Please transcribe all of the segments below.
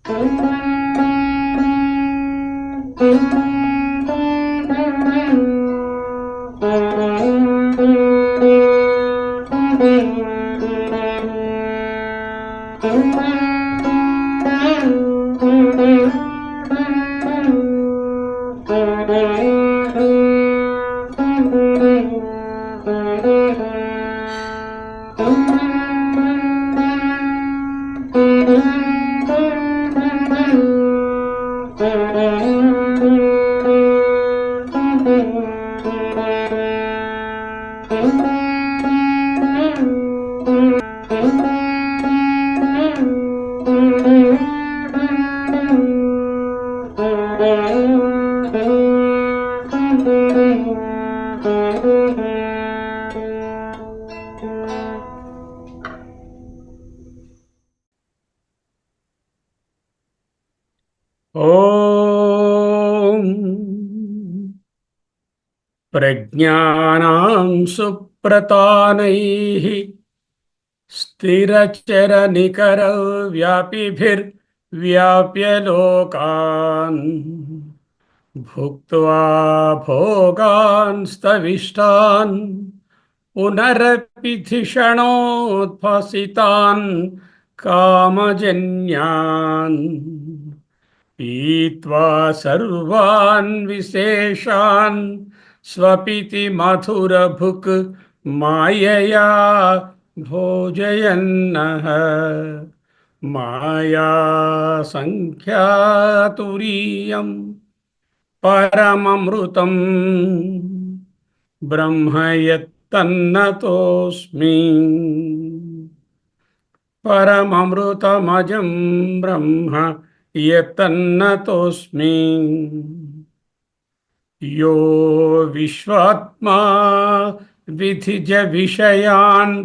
ఓం ప్రజ్ఞానాం సుప్రతానైః స్థిరచరనికరవ్యాపిభిర్వ్యాప్య లోకాన్ భుక్త్వా భోగాన్ స్తవిష్టాన్ పునరపి ధిషణోద్భసితాన్ కామజన్యాన్ పీత్వా సర్వాన్ విశేషాన్ స్వపితి మధురభుక్ మాయయా భోజయన్నః మాయా సంఖ్యాతురీయం పరమమృతం బ్రహ్మ యత్తన్నతోస్మి పరమమృతమజం బ్రహ్మ యత్తన్నతోస్మి యో విశ్వాత్మా విధిజ విషయాన్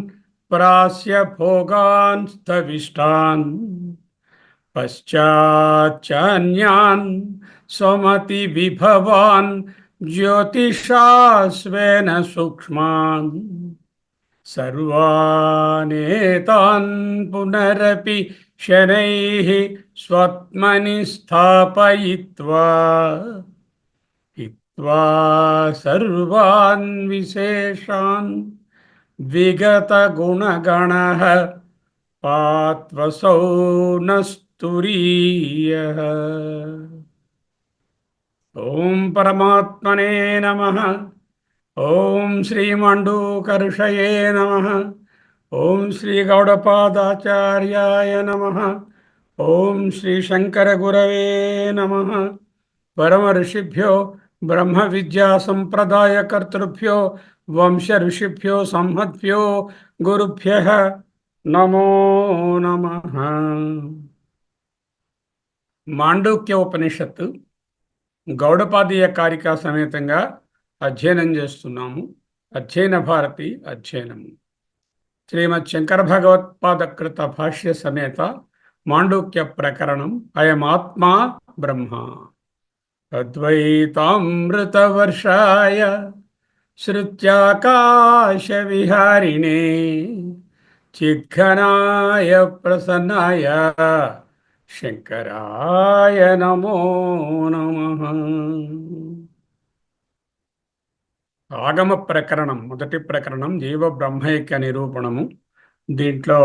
ప్రాస్య భోగాన్ స్థవిష్టాన్ పశ్చాచ్చాన్యాన్ స్వమతి విభవాన్ జ్యోతిషా స్వేన సూక్ష్మాన్ సర్వానేతాన్ పునరపి శనైః స్వత్మని స్థాపయిత్వా హిత్వా సర్వాన్ విశేషాన్ విగత గుణగణః పాత్వసౌ నస్తురీయః. ఓం పరమాత్మనే నమః. ఓం శ్రీ మండూకర్షయే నమః. ఓం శ్రీ గౌడపాదాచార్యాయ నమః. ఓం శ్రీ శంకర గురవే నమః. పరమ ఋషిభ్యో బ్రహ్మ విద్యా సంప్రదాయ కర్తృభ్యో వంశ ఋషిభ్యో సంహద్భ్యో గురుభ్యః నమో నమః. మాండూక్య ఉపనిషత్తు గౌడపాదీయ కారికా సమేతంగా అధ్యయనం చేస్తున్నాము. అధ్యయన భారతి అధ్యయనము. శ్రీమద్ శంకర భగవత్పాదకృత భాష్య సమేత మాండూక్య ప్రకరణం అయమాత్మా బ్రహ్మ అద్వైతామృతవర్షాయ శృత్యాకాశ విహారిణే చిద్ఘనాయ ప్రసన్నాయ శంకరాయ నమో నమః. ఆగమ ప్రకరణం మొదటి ప్రకరణం జీవ బ్రహ్మైక్య నిరూపణము. దీంట్లో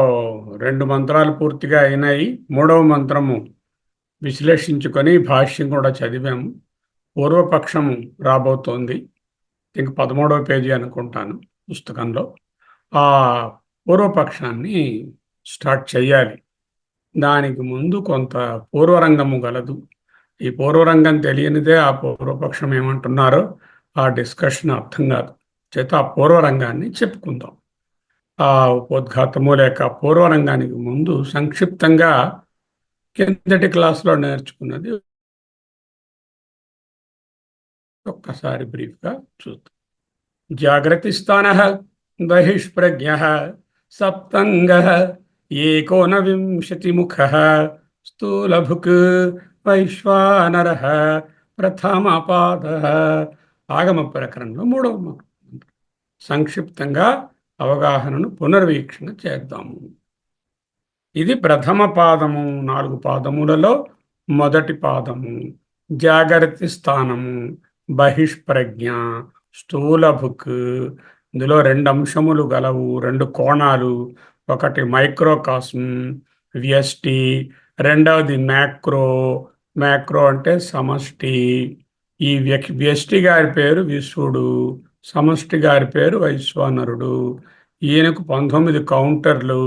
2 మంత్రాలు పూర్తిగా అయినాయి. 3వ మంత్రము విశ్లేషించుకొని భాష్యం కూడా చదివాము. పూర్వపక్షము రాబోతోంది. ఇంక 13వ పేజీ అనుకుంటాను పుస్తకంలో. ఆ పూర్వపక్షాన్ని స్టార్ట్ చేయాలి. దానికి ముందు కొంత పూర్వరంగము గలదు. ఈ పూర్వరంగం తెలియనిదే ఆ పూర్వపక్షం ఏమంటున్నారో ఆ డిస్కషన్ అర్థం కాదు. చేత ఆ పూర్వరంగాన్ని చెప్పుకుందాం. ఆ ఉపోద్ఘాతము లేక పూర్వరంగానికి ముందు సంక్షిప్తంగా కిందటి క్లాసులో నేర్చుకున్నది ఒక్కసారి బ్రీఫ్గా చూద్దాం. జాగ్రత్త స్థాన బహిష్ప్రజ్ఞ సప్తంగ ఏకోనవింశతిముఖ స్థూలభుక్ వైశ్వానర ప్రథమపాద. ఆగమ ప్రకరణంలో 3వ మంత్రం. సంక్షిప్తంగా అవగాహనను పునర్వీక్షణ చేద్దాము. ఇది ప్రథమ పాదము. 4 పాదములలో మొదటి పాదము. జాగృతి స్థానము, బహిష్ప్రజ్ఞ, స్థూలభుక్. ఇందులో 2 అంశములు గలవు, 2 కోణాలు. ఒకటి మైక్రోకాస్మ్, వ్యష్టి. రెండవది మ్యాక్రో. మ్యాక్రో అంటే సమష్టి. ఈ వ్యష్టి గారి పేరు విశ్వడు, సమష్టి గారి పేరు వైశ్వానరుడు. ఈయనకు 19 కౌంటర్లు.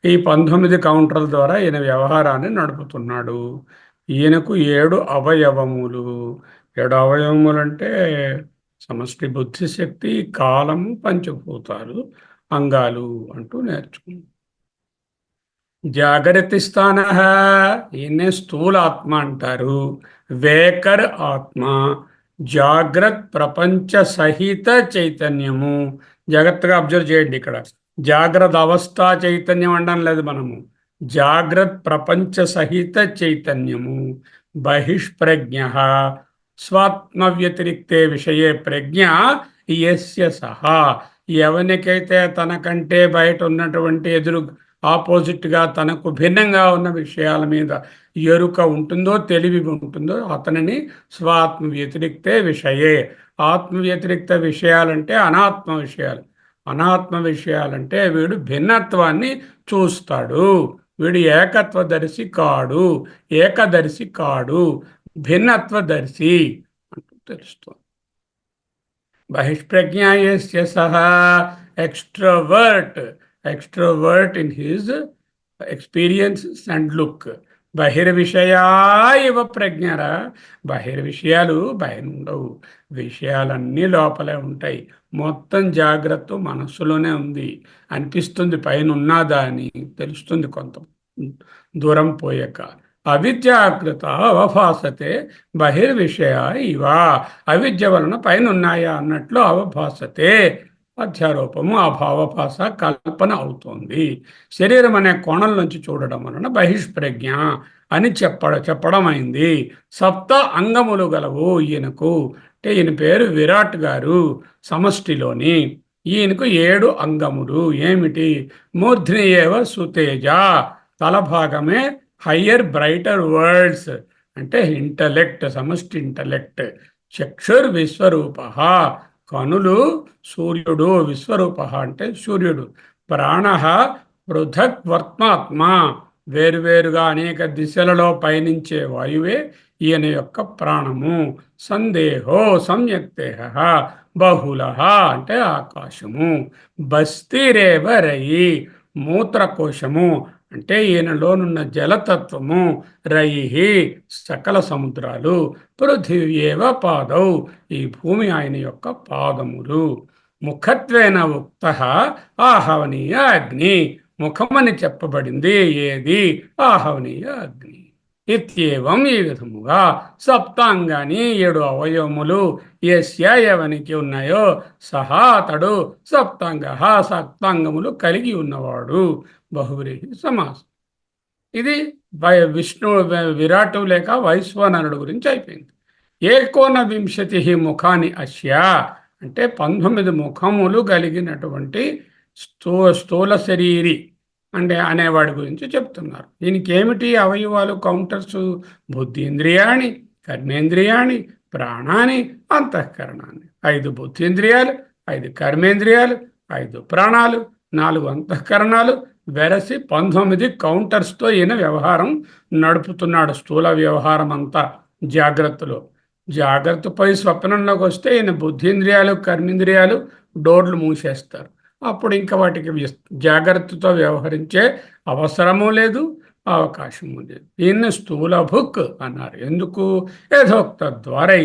ఈ 19 కౌంటర్ల ద్వారా ఈయన వ్యవహారాన్ని నడుపుతున్నాడు. ఈయనకు 7 అవయవములు. 7 అవయవములు అంటే సమష్టి బుద్ధిశక్తి, కాలము, పంచభూతాలు, అంగాలు అంటూ నేర్చుకున్నాం. జాగృతి స్థాన, ఈయన్నే స్థూలాత్మ అంటారు. వేకర్ ఆత్మ, జాగ్రత్త ప్రపంచ సహిత చైతన్యము. జాగ్రత్తగా అబ్జర్వ్ చేయండి, ఇక్కడ జాగ్రత్త అవస్థా చైతన్యం అనడం లేదు మనము, జాగ్రత్త ప్రపంచ సహిత చైతన్యము. బహిష్ప్రజ్ఞ, స్వాత్మ వ్యతిరిక్తే విషయే ప్రజ్ఞ యస్య సహా. ఎవరికైతే తనకంటే బయట ఉన్నటువంటి ఎదురు ఆపోజిట్గా తనకు భిన్నంగా ఉన్న విషయాల మీద ఎరుక ఉంటుందో, తెలివి ఉంటుందో అతనిని స్వాత్మ వ్యతిరిక్తే విషయే. ఆత్మ వ్యతిరిక్త విషయాలంటే అనాత్మ విషయాలు. అనాత్మ విషయాలంటే వీడు భిన్నత్వాన్ని చూస్తాడు, వీడు ఏకత్వదర్శి కాడు, ఏకదర్శి కాడు, భిన్నత్వదర్శి అంటూ తెలుస్తుంది. బహిష్ప్రజ్ఞా యస్య సహా, extrovert. Extrovert in his experiences and look. బహిర్విషయా ఇవ ప్రజ్ఞరా. బహిర్విషయాలు బయట ఉండవు, విషయాలన్నీ లోపలే ఉంటాయి. మొత్తం జాగ్రత్త మనస్సులోనే ఉంది అనిపిస్తుంది, పైన ఉన్నదా అని తెలుస్తుంది కొంత దూరం పోయాక. అవిద్యాకృత అవభాసతే బహిర్విషయ ఇవా. అవిద్య వలన పైన ఉన్నాయా అన్నట్లు అవభాసతే, అధ్యారోపము, అభావభాష, కల్పన అవుతోంది. శరీరం అనే కోణం నుంచి చూడడం వలన బహిష్ప్రజ్ఞ అని చెప్పడం అయింది. సప్త అంగములు గలవు ఈయనకు. అంటే ఈయన పేరు విరాట్ గారు, సమష్టిలోని. ఈయనకు 7 అంగములు. ఏమిటి? మూర్ధ్ని ఏవ సుతేజ, తలభాగమే హయ్యర్ బ్రైటర్ వరల్డ్స్ అంటే ఇంటలెక్ట్, సమష్టి ఇంటలెక్ట్. చక్షుర్ విశ్వరూప, కనులు సూర్యుడు, విశ్వరూప అంటే సూర్యుడు. ప్రాణ పృథక్ వర్త్మాత్మ, వేరువేరుగా అనేక దిశలలో పయనించే వాయువే ఈయన యొక్క ప్రాణము. సందేహో సంయక్తేహ, బహుళ అంటే ఆకాశము. బస్తీరేవ రయి, మూత్రకోశము అంటే ఈయనలోనున్న జలతత్వము. రయి సకల సముద్రాలు. పృథివ్యేవ పాదౌ, ఈ భూమి ఆయన యొక్క పాదములు. ముఖత్వేన ఉక్త ఆహవనీయ అగ్ని, ముఖమని చెప్పబడింది ఏది? ఆహవనీయ అగ్ని. ఇత్యేవం, ఈ విధముగా సప్తాంగాని 7 అవయవములు యస్య ఎవనికి ఉన్నాయో సహా అతడు సప్తాంగ, సప్తాంగములు కలిగి ఉన్నవాడు. బహువ్రీహి సమాసం. ఇది విష్ణు విరాటు లేక వైశ్వానరుడు గురించి అయిపోయింది. ఏకోనవింశతి ముఖాని అస్య అంటే 19 ముఖములు కలిగినటువంటి స్థూల శరీరి అంటే అనేవాడి గురించి చెప్తున్నారు. దీనికి ఏమిటి అవయవాలు, కౌంటర్స్? బుద్ధీంద్రియాణి, కర్మేంద్రియాణి, ప్రాణాన్ని, అంతఃకరణాన్ని. 5 బుద్ధీంద్రియాలు, 5 కర్మేంద్రియాలు, 5 ప్రాణాలు, 4 అంతఃకరణాలు, వెరసి 19 కౌంటర్స్తో ఈయన వ్యవహారం నడుపుతున్నాడు. స్థూల వ్యవహారం అంతా జాగ్రత్తలో. జాగ్రత్తపై స్వప్నంలోకి వస్తే ఈయన బుద్ధీంద్రియాలు, కర్మేంద్రియాలు డోర్లు మూసేస్తారు. అప్పుడు ఇంకా వాటికి జాగ్రత్తతో వ్యవహరించే అవసరము లేదు, అవకాశము లేదు. దీన్ని స్థూలభుక్ అన్నారు. ఎందుకు? యథోక్త ద్వారై,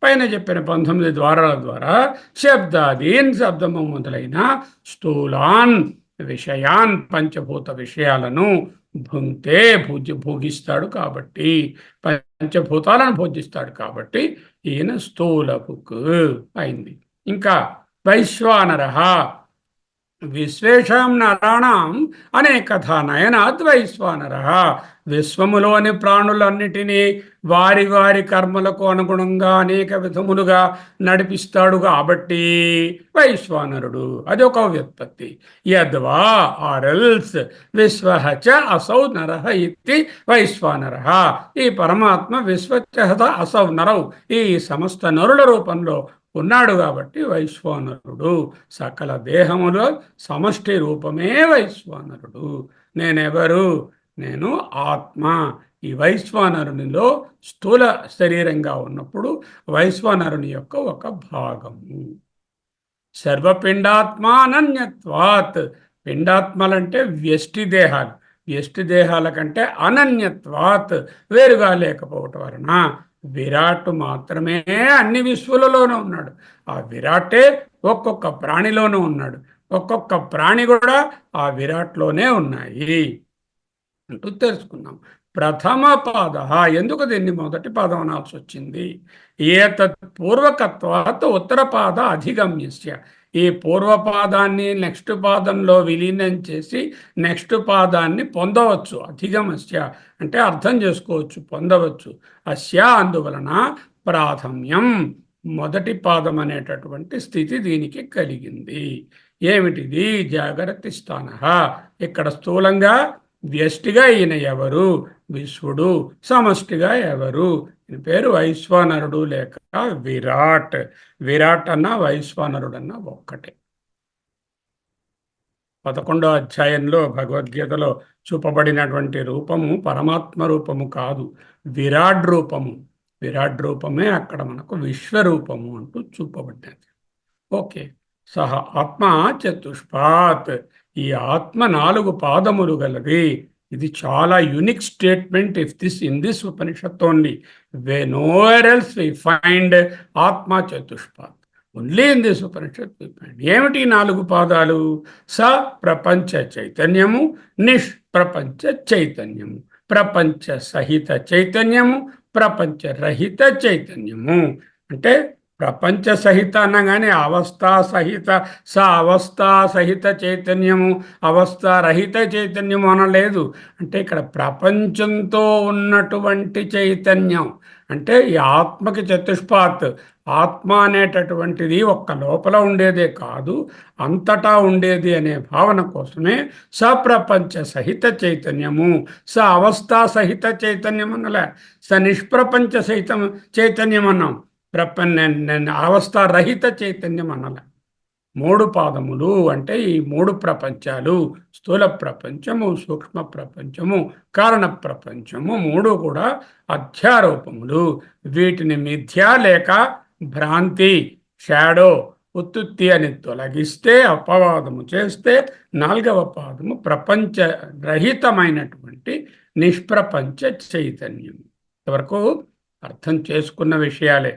పైన చెప్పిన 19 ద్వారాల ద్వారా శబ్దాదీన్, శబ్దము మొదలైన స్థూలాన్ విషయాన్, పంచభూత విషయాలను భుంక్తే భోగిస్తాడు కాబట్టి, పంచభూతాలను భోజిస్తాడు కాబట్టి ఈయన స్థూలభుక్ అయింది. ఇంకా వైశ్వానర, విశ్వేషాం నరాణం అనేకథా నయనాత్ వైశ్వానర. విశ్వములోని ప్రాణులన్నిటినీ వారి వారి కర్మలకు అనుగుణంగా అనేక విధములుగా నడిపిస్తాడు కాబట్టి వైశ్వానరుడు. అది ఒక వ్యుత్పత్తి. యద్వా ఆర్ఎల్స్ విశ్వహచ అసౌ నర ఇతి వైశ్వానర. ఈ పరమాత్మ విశ్వచ అసౌ నరౌ, ఈ సమస్త నరుల రూపంలో ఉన్నాడు కాబట్టి వైశ్వానరుడు. సకల దేహములో సమష్టి రూపమే వైశ్వానరుడు. నేనెవరు? నేను ఆత్మ. ఈ వైశ్వానరునిలో స్థూల శరీరంగా ఉన్నప్పుడు వైశ్వానరుని యొక్క ఒక భాగము. సర్వపిండాత్మానన్యత్వాత్. పిండాత్మలంటే వ్యష్టి దేహాలు. వ్యష్టి దేహాల కంటే అనన్యత్వాత్, వేరుగా లేకపోవటం వలన విరాట్ మాత్రమే అన్ని విశ్వలలోనూ ఉన్నాడు. ఆ విరాటే ఒక్కొక్క ప్రాణిలోనూ ఉన్నాడు. ఒక్కొక్క ప్రాణి కూడా ఆ విరాట్లోనే ఉన్నాయి అంటూ తెలుసుకున్నాం. ప్రథమ పాద. ఎందుకు దీన్ని మొదటి పాదం అనాల్సి వచ్చింది? ఏతత్ పూర్వకత్వాత్ ఉత్తర పాద అధిగమ్యస్య. ఈ పూర్వపాదాన్ని నెక్స్ట్ పాదంలో విలీనం చేసి నెక్స్ట్ పాదాన్ని పొందవచ్చు. అధిగమస్య అంటే అర్థం చేసుకోవచ్చు, పొందవచ్చు. అస్య అందువలన ప్రాథమ్యం, మొదటి పాదం అనేటటువంటి స్థితి దీనికి కలిగింది. ఏమిటిది? జాగ్రత్త స్థాన. ఇక్కడ స్థూలంగా వ్యష్టిగా ఈయన ఎవరు? విశ్వడు. సమష్టిగా ఎవరు? ఈయన పేరు వైశ్వానరుడు లేక విరాట్. విరాట్ అన్న వైశ్వానరుడన్న ఒక్కటే. 11వ అధ్యాయంలో భగవద్గీతలో చూపబడినటువంటి రూపము పరమాత్మ రూపము కాదు, విరాట్ రూపము. విరాట్ రూపమే అక్కడ మనకు విశ్వరూపము అంటూ చూపబడ్డది. ఓకే. సహ ఆత్మ చతుష్పాత్. ఈ ఆత్మ 4 పాదములు గలది. ఇది చాలా unique statement in this Upanishad only. Nowhere else we find ఆత్మ చతుష్పాత్. Only in this Upanishad we find. ఏమిటి 4 పాదాలు? స ప్రపంచ చైతన్యము, నిష్ ప్రపంచ చైతన్యము, ప్రపంచ సహిత చైతన్యము, ప్రపంచ రహిత చైతన్యము. అంటే ప్రపంచ సహిత అనగానే అవస్థా సహిత, అవస్థా సహిత చైతన్యము, అవస్థ రహిత చైతన్యము అనలేదు. అంటే ఇక్కడ ప్రపంచంతో ఉన్నటువంటి చైతన్యం. అంటే ఈ ఆత్మకి చతుష్పాత్. ఆత్మ అనేటటువంటిది ఒక్క లోపల ఉండేదే కాదు, అంతటా ఉండేది అనే భావన కోసమే సప్రపంచ సహిత చైతన్యము, అవస్థా సహిత చైతన్యం అనలే, నిష్ప్రపంచ సహిత చైతన్యం అన్నాం. అవస్థ రహిత చైతన్యం అనాల. 3 పాదములు అంటే ఈ 3 ప్రపంచాలు, స్థూల ప్రపంచము, సూక్ష్మ ప్రపంచము, కారణ ప్రపంచము, 3 కూడా అధ్యారూపములు. వీటిని మిథ్య లేక భ్రాంతి, షాడో, ఉత్తుత్తి అని తొలగిస్తే, అపవాదము చేస్తే 4వ పాదము ప్రపంచ రహితమైనటువంటి నిష్ప్రపంచ చైతన్యం. ఇంతవరకు అర్థం చేసుకున్న విషయాలే.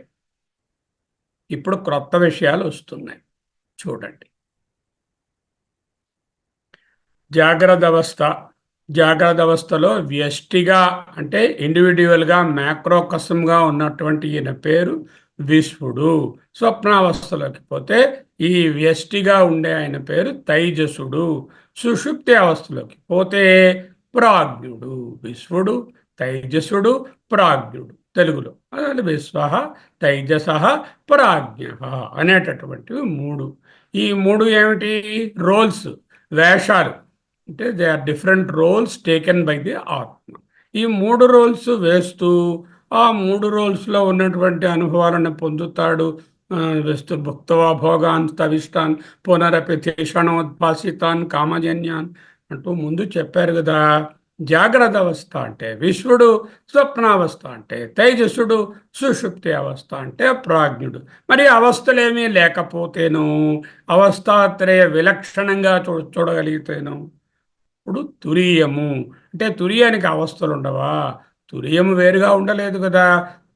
ఇప్పుడు క్రొత్త విషయాలు వస్తున్నాయి, చూడండి. జాగ్రత్త అవస్థ. జాగ్రత్త అవస్థలో వ్యష్టిగా అంటే ఇండివిడ్యువల్గా మ్యాక్రోకసంగా ఉన్నటువంటి ఈయన పేరు విశ్వడు. స్వప్నావస్థలోకి పోతే ఈ వ్యష్టిగా ఉండే ఆయన పేరు తైజసుడు. సుషుప్తి అవస్థలోకి పోతే ప్రాజ్ఞుడు. విశ్వడు, తైజసుడు, ప్రాజ్ఞుడు. తెలుగులో అదే విశ్వ, తైజస, ప్రాజ్ఞ అనేటటువంటివి 3. ఈ 3 ఏమిటి? రోల్స్, వేషాలు. అంటే they are different roles taken by the Atma. ఈ 3 రోల్స్ వేస్తూ ఆ 3 రోల్స్లో ఉన్నటువంటి అనుభవాలను పొందుతాడు. వేస్తూ భుక్తవా భోగాన్ తవిష్టాన్ పునరపి తీషణోద్భాసితాన్ కామజన్యాన్ అంటూ ముందు చెప్పారు కదా. జాగ్రత్త అవస్థ అంటే విశ్వడు, స్వప్నావస్థ అంటే తైజసుడు, సుషుప్తి అవస్థ అంటే ప్రాజ్ఞుడు. మరి అవస్థలేమీ లేకపోతేను, అవస్థాత్రయ విలక్షణంగా చూడగలిగితేను ఇప్పుడు తురీయము అంటే తురియానికి అవస్థలు ఉండవా? తురియము వేరుగా ఉండలేదు కదా.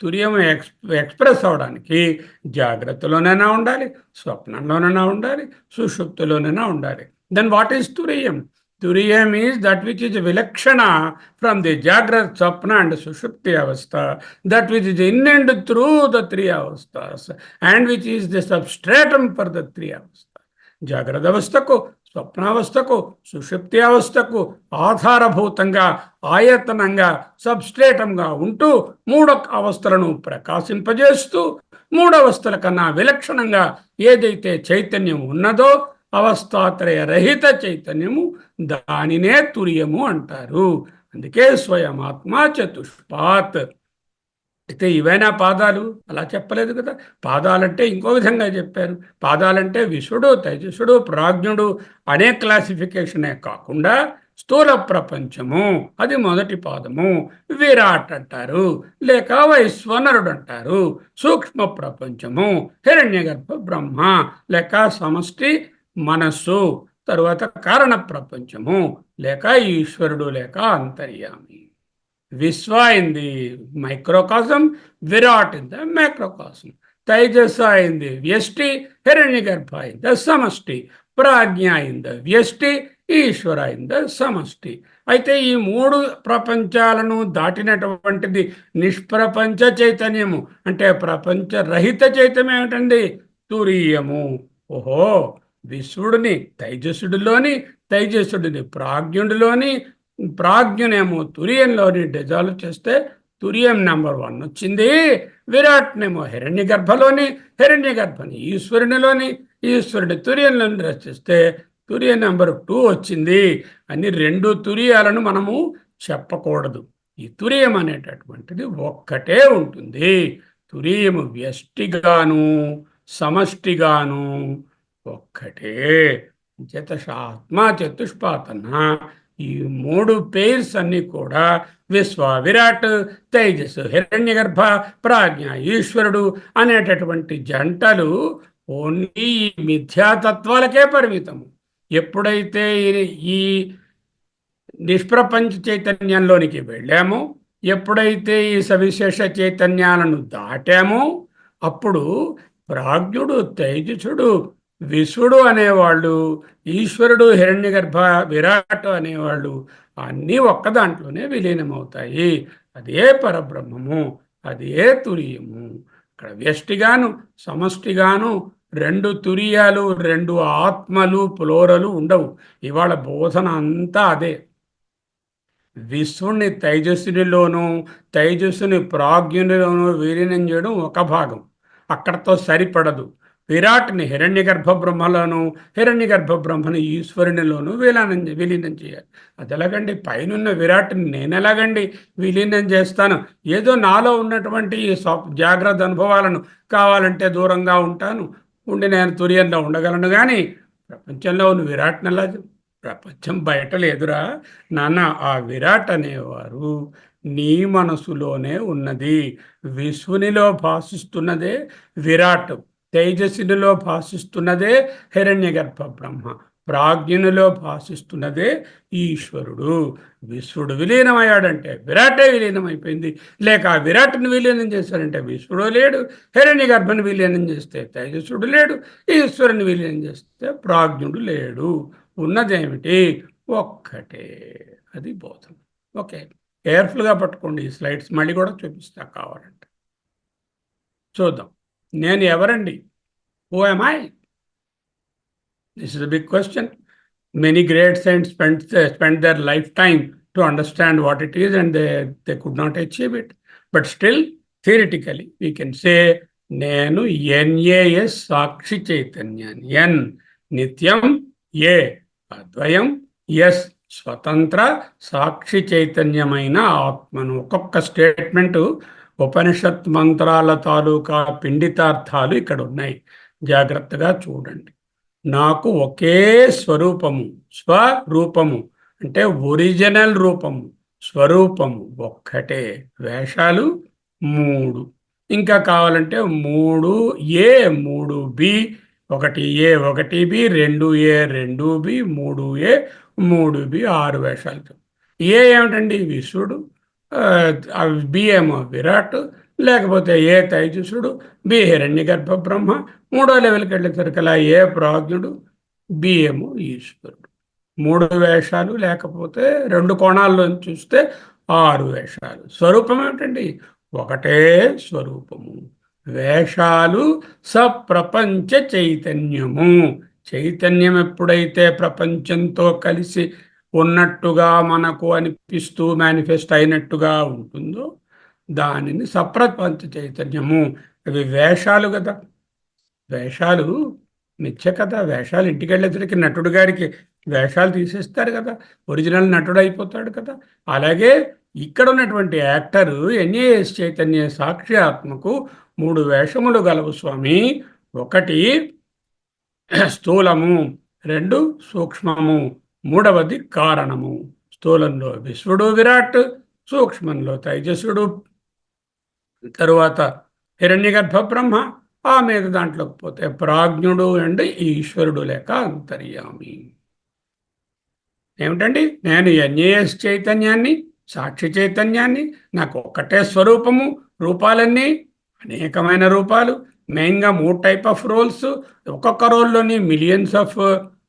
తురియము ఎక్స్ప్రెస్ అవడానికి జాగ్రత్తలోనైనా ఉండాలి, స్వప్నంలోనైనా ఉండాలి, సుషుప్తిలోనైనా ఉండాలి. Then what is Turiyam? Turiyam is that which is vilakshana from the Jagrat, Swapna and Sushupti avastha, that which is in and through the 3 avasthas and which is the substratum for the 3 avasthas. Jagrata avasthaku, స్వప్నావస్థకు సుషుప్తి అవస్థకు ఆధారభూతంగా ఆయతనంగా సబ్స్ట్రేటంగా ఉంటూ మూడు అవస్థలను ప్రకాశింపజేస్తూ మూడవస్థల కన్నా విలక్షణంగా ఏదైతే చైతన్యం ఉన్నదో అవస్థాత్రయ రహిత చైతన్యము దానినే తురియము అంటారు. అందుకే స్వయమాత్మ చతుష్పాత్. అయితే ఇవైనా పాదాలు అలా చెప్పలేదు కదా. పాదాలంటే ఇంకో విధంగా చెప్పారు. పాదాలంటే విశ్వడు, తైజసుడు, ప్రాజ్ఞుడు అనే క్లాసిఫికేషనే కాకుండా స్థూల ప్రపంచము అది మొదటి పాదము, విరాట్ అంటారు, లేక వైశ్వనరుడు అంటారు. సూక్ష్మ ప్రపంచము హిరణ్యగర్భ బ్రహ్మ, లేక సమష్టి మనస్సు, తరువాత కారణ ప్రపంచము లేక ఈశ్వరుడు లేక అంతర్యామి. విశ్వ ఇన్ ది మైక్రోకాసం, విరాట్ ఇన్ ద మైక్రోకాసం, తైజస ఇన్ ది వ్యష్టి, హిరణ్యగర్భ ఇన్ ద సమష్టి, ప్రాజ్ఞ ఇన్ ద వ్యష్టి, ఈశ్వర ఇన్ ద సమష్టి. అయితే ఈ మూడు ప్రపంచాలను దాటినటువంటిది నిష్ప్రపంచ చైతన్యము, అంటే ప్రపంచ రహిత చైతన్యం ఏమిటండి? తురీయము. ఓహో, విశ్వడుని తైజసుడిలోని, తైజసుడిని ప్రాజ్ఞుడిలోని, ప్రాజ్ఞనేమో తురియంలోని డిజాల్వ్ చేస్తే తురియం నెంబర్ 1 వచ్చింది. విరాట్నేమో హిరణ్య గర్భలోని, హిరణ్య గర్భని ఈశ్వరునిలోని, ఈశ్వరుని తురియంలోని రచిస్తే తురియ నెంబర్ 2 వచ్చింది అని. రెండు తురియాలను మనము చెప్పకూడదు. ఈ తురియం అనేటటువంటిది ఒక్కటే ఉంటుంది. తురియము వ్యష్టిగాను సమష్టిగాను ఒక్కటే. చేతశాత్మ చతుష్పాతన ఈ మూడు పేర్స్ అన్ని కూడా విశ్వ, విరాట్, తేజస్సు, హిరణ్యగర్భ, ప్రాజ్ఞ, ఈశ్వరుడు అనేటటువంటి జంటలు ఓన్లీ ఈ మిథ్యాతత్వాలకే పరిమితము. ఎప్పుడైతే ఈ నిష్ప్రపంచ చైతన్యంలోనికి వెళ్ళామో, ఎప్పుడైతే ఈ సవిశేష చైతన్యాలను దాటామో, అప్పుడు ప్రాజ్ఞుడు, తేజసుడు, విశ్వడు అనేవాళ్ళు, ఈశ్వరుడు, హిరణ్యగర్భ, విరాట్ అనేవాళ్ళు అన్నీ ఒక్క దాంట్లోనే విలీనమవుతాయి. అదే పరబ్రహ్మము, అదే తురియము. ఇక్కడ వ్యష్టిగాను సమష్టిగాను రెండు తురియాలు, రెండు ఆత్మలు, ప్లోరలు ఉండవు. ఇవాళ బోధన అంతా అదే. విశ్వుణ్ణి తైజస్సునిలోనూ తైజస్సుని ప్రాజ్ఞునిలోనూ విలీనం చేయడం ఒక భాగం, అక్కడతో సరిపడదు. విరాట్ని హిరణ్యగర్భ బ్రహ్మలోను, హిరణ్యగర్భ బ్రహ్మను ఈశ్వరునిలోనూ విలీనం చేయాలి. అది ఎలాగండి? పైనున్న విరాట్ని నేను ఎలాగండి విలీనం చేస్తాను? ఏదో నాలో ఉన్నటువంటి ఈ జాగ్రత్త అనుభవాలను కావాలంటే దూరంగా ఉంటాను, ఉండి నేను తురియంలో ఉండగలను. కానీ ప్రపంచంలో ఉన్న విరాట్ని ఎలా? ప్రపంచం బయట లేదురా నాన్న. ఆ విరాట్ అనేవారు నీ మనసులోనే ఉన్నది. విశ్వునిలో భాషిస్తున్నదే విరాట్, తేజస్సునిలో భాషిస్తున్నదే హిరణ్యగర్భ బ్రహ్మ, ప్రాజ్ఞునిలో భాషిస్తున్నదే ఈశ్వరుడు. విశ్వడు విలీనమయ్యాడంటే విరాటే విలీనమైపోయింది. లేక ఆ విరాట్ని విలీనం చేశారంటే విశ్వడు లేడు, హిరణ్యగర్భని విలీనం చేస్తే తేజస్సుడు లేడు, ఈశ్వరుని విలీనం చేస్తే ప్రాజ్ఞుడు లేడు. ఉన్నదేమిటి? ఒక్కటే. అది బోధన. ఓకే, కేర్ఫుల్గా పట్టుకోండి. ఈ స్లైడ్స్ మళ్ళీ కూడా చూపిస్తా కావాలంటే. చూద్దాం. నేను ఎవరండి? Who am I? This is a big question. Many great saints spent their lifetime to understand what it is, and they could not achieve it. But still, theoretically, we can say, నేను NAS సాక్షి చైతన్యాన్ని. ఎన్ నిత్యం, ఏ అద్వయం, yes స్వతంత్ర సాక్షి చైతన్యమైన ఆత్మను. ఒక్కొక్క statement ఉపనిషత్ మంత్రాల తాలూకా పిండితార్థాలు ఇక్కడ ఉన్నాయి. జాగ్రత్తగా చూడండి. నాకు ఒకే స్వరూపము, స్వరూపము అంటే ఒరిజినల్ రూపము, స్వరూపము ఒక్కటే. వేషాలు 3, ఇంకా కావాలంటే 3A 3B, 1A 1B, 2A 2B, 3A 3B, 6 వేషాలతో. ఏ ఏమిటండి? విశ్వడు, బి ఏమో విరాట్, లేకపోతే ఏ తైజసుడు, బి హిరణ్యగర్భ బ్రహ్మ, 3వ లెవెల్కి వెళ్ళేసరికలా ఏ ప్రాజ్ఞుడు, బి ఏమో ఈశ్వరుడు. 3 వేషాలు, లేకపోతే 2 కోణాల్లో చూస్తే 6 వేషాలు. స్వరూపం ఏమిటండి? ఒకటే స్వరూపము. వేషాలు సప్రపంచ చైతన్యము. చైతన్యం ఎప్పుడైతే ప్రపంచంతో కలిసి ఉన్నట్టుగా మనకు అనిపిస్తూ మేనిఫెస్ట్ అయినట్టుగా ఉంటుందో దానిని సప్రపంచ చైతన్యము. అవి వేషాలు కదా, వేషాలు మిథ్య కదా. వేషాలు ఇంటికి వెళ్ళేసరికి నటుడు గారికి వేషాలు తీసేస్తారు కదా, ఒరిజినల్ నటుడు అయిపోతాడు కదా. అలాగే ఇక్కడ ఉన్నటువంటి యాక్టరు ఎన్ఏఎస్ చైతన్య సాక్షి ఆత్మకు 3 వేషములు గలవు స్వామి. ఒకటి స్థూలము, 2 సూక్ష్మము, 3వది కారణము. స్థూలంలో విశ్వడు విరాట్, సూక్ష్మంలో తైజసుడు, తరువాత హిరణ్యగర్భ బ్రహ్మ, ఆ మీద దాంట్లోకి పోతే ప్రాజ్ఞుడు అండ్ ఈశ్వరుడు లేక అంతర్యామి. ఏమిటండి, నేను ఎన్ఏఎస్ చైతన్యాన్ని, సాక్షి చైతన్యాన్ని, నాకు ఒక్కటే స్వరూపము, రూపాలన్నీ అనేకమైన రూపాలు, మెయిన్గా 3 టైప్ ఆఫ్ రోల్స్. ఒక్కొక్క రోల్లోని millions of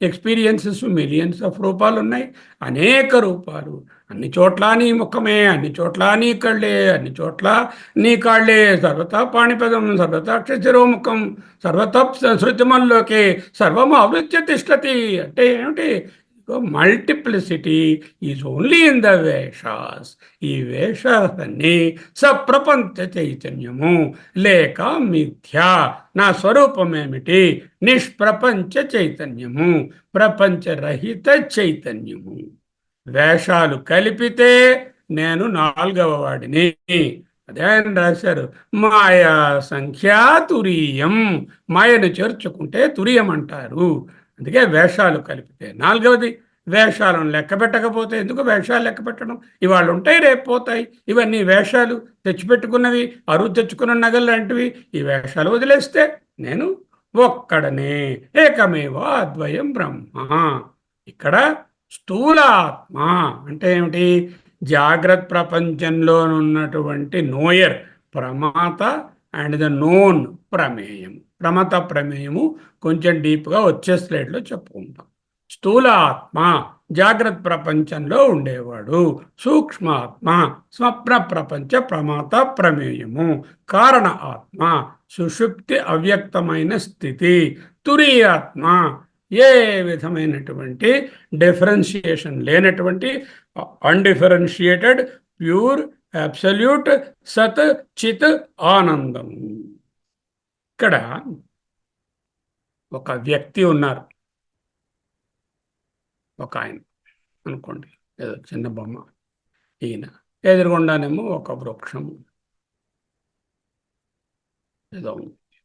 experiences, millions of రూపాలు ఉన్నాయి, అనేక రూపాలు. అన్ని చోట్ల నీ ముఖమే, అన్ని చోట్ల నీ కళ్ళే, అన్ని చోట్ల నీ కాళ్ళే. సర్వతా పాణిపదం, సర్వతా అక్షశిరోముఖం, సర్వత శృతిమల్లోకే సర్వము ఆవృత్య తిష్టతి. అంటే ఏమిటి? Multiplicity is only in the వేషాస్. ఈ వేషాలన్నీ సప్రపంచ చైతన్యము లేక మిథ్య. నా స్వరూపం ఏమిటి? నిష్ప్రపంచ చైతన్యము, ప్రపంచరహిత చైతన్యము. వేషాలు కలిపితే నేను 4వ వాడిని. అదే ఆయన రాశారు, మాయా సంఖ్యా తురీయం. మాయను చేర్చుకుంటే తురియం అంటారు. అందుకే వేషాలు కలిపితే. 4వది, వేషాలను లెక్క పెట్టకపోతే ఎందుకు వేషాలు లెక్క పెట్టడం? ఇవాళ ఉంటాయి, రేపు పోతాయి. ఇవన్నీ వేషాలు, తెచ్చిపెట్టుకున్నవి, అరువు తెచ్చుకున్న నగలు లాంటివి. ఈ వేషాలు వదిలేస్తే నేను ఒక్కడనే, ఏకమేవ అద్వయం బ్రహ్మ. ఇక్కడ స్థూలాత్మ అంటే ఏమిటి? జాగ్రత్త ప్రపంచంలో ఉన్నటువంటి నోయర్ ప్రమాత అండ్ ద నోన్ ప్రమేయం. ప్రమత ప్రమేయము కొంచెం డీప్గా వచ్చే స్లైడ్లో చెప్పుకుంటాం. స్థూలాత్మ జాగ్రత్త ప్రపంచంలో ఉండేవాడు, సూక్ష్మాత్మ స్వప్న ప్రపంచ ప్రమాత ప్రమేయము, కారణ ఆత్మ సుషుప్తి అవ్యక్తమైన స్థితి, తురీయాత్మ ఏ విధమైనటువంటి డిఫరెన్షియేషన్ లేనటువంటి అన్డిఫరెన్షియేటెడ్ ప్యూర్ అబ్సల్యూట్ సత్ చిత్ ఆనందం. ఇక్కడ ఒక వ్యక్తి ఉన్నారు, ఒక ఆయన అనుకోండి, ఏదో చిన్న బొమ్మ. ఈయన ఎదురుగుండానేమో ఒక వృక్షము, ఏదో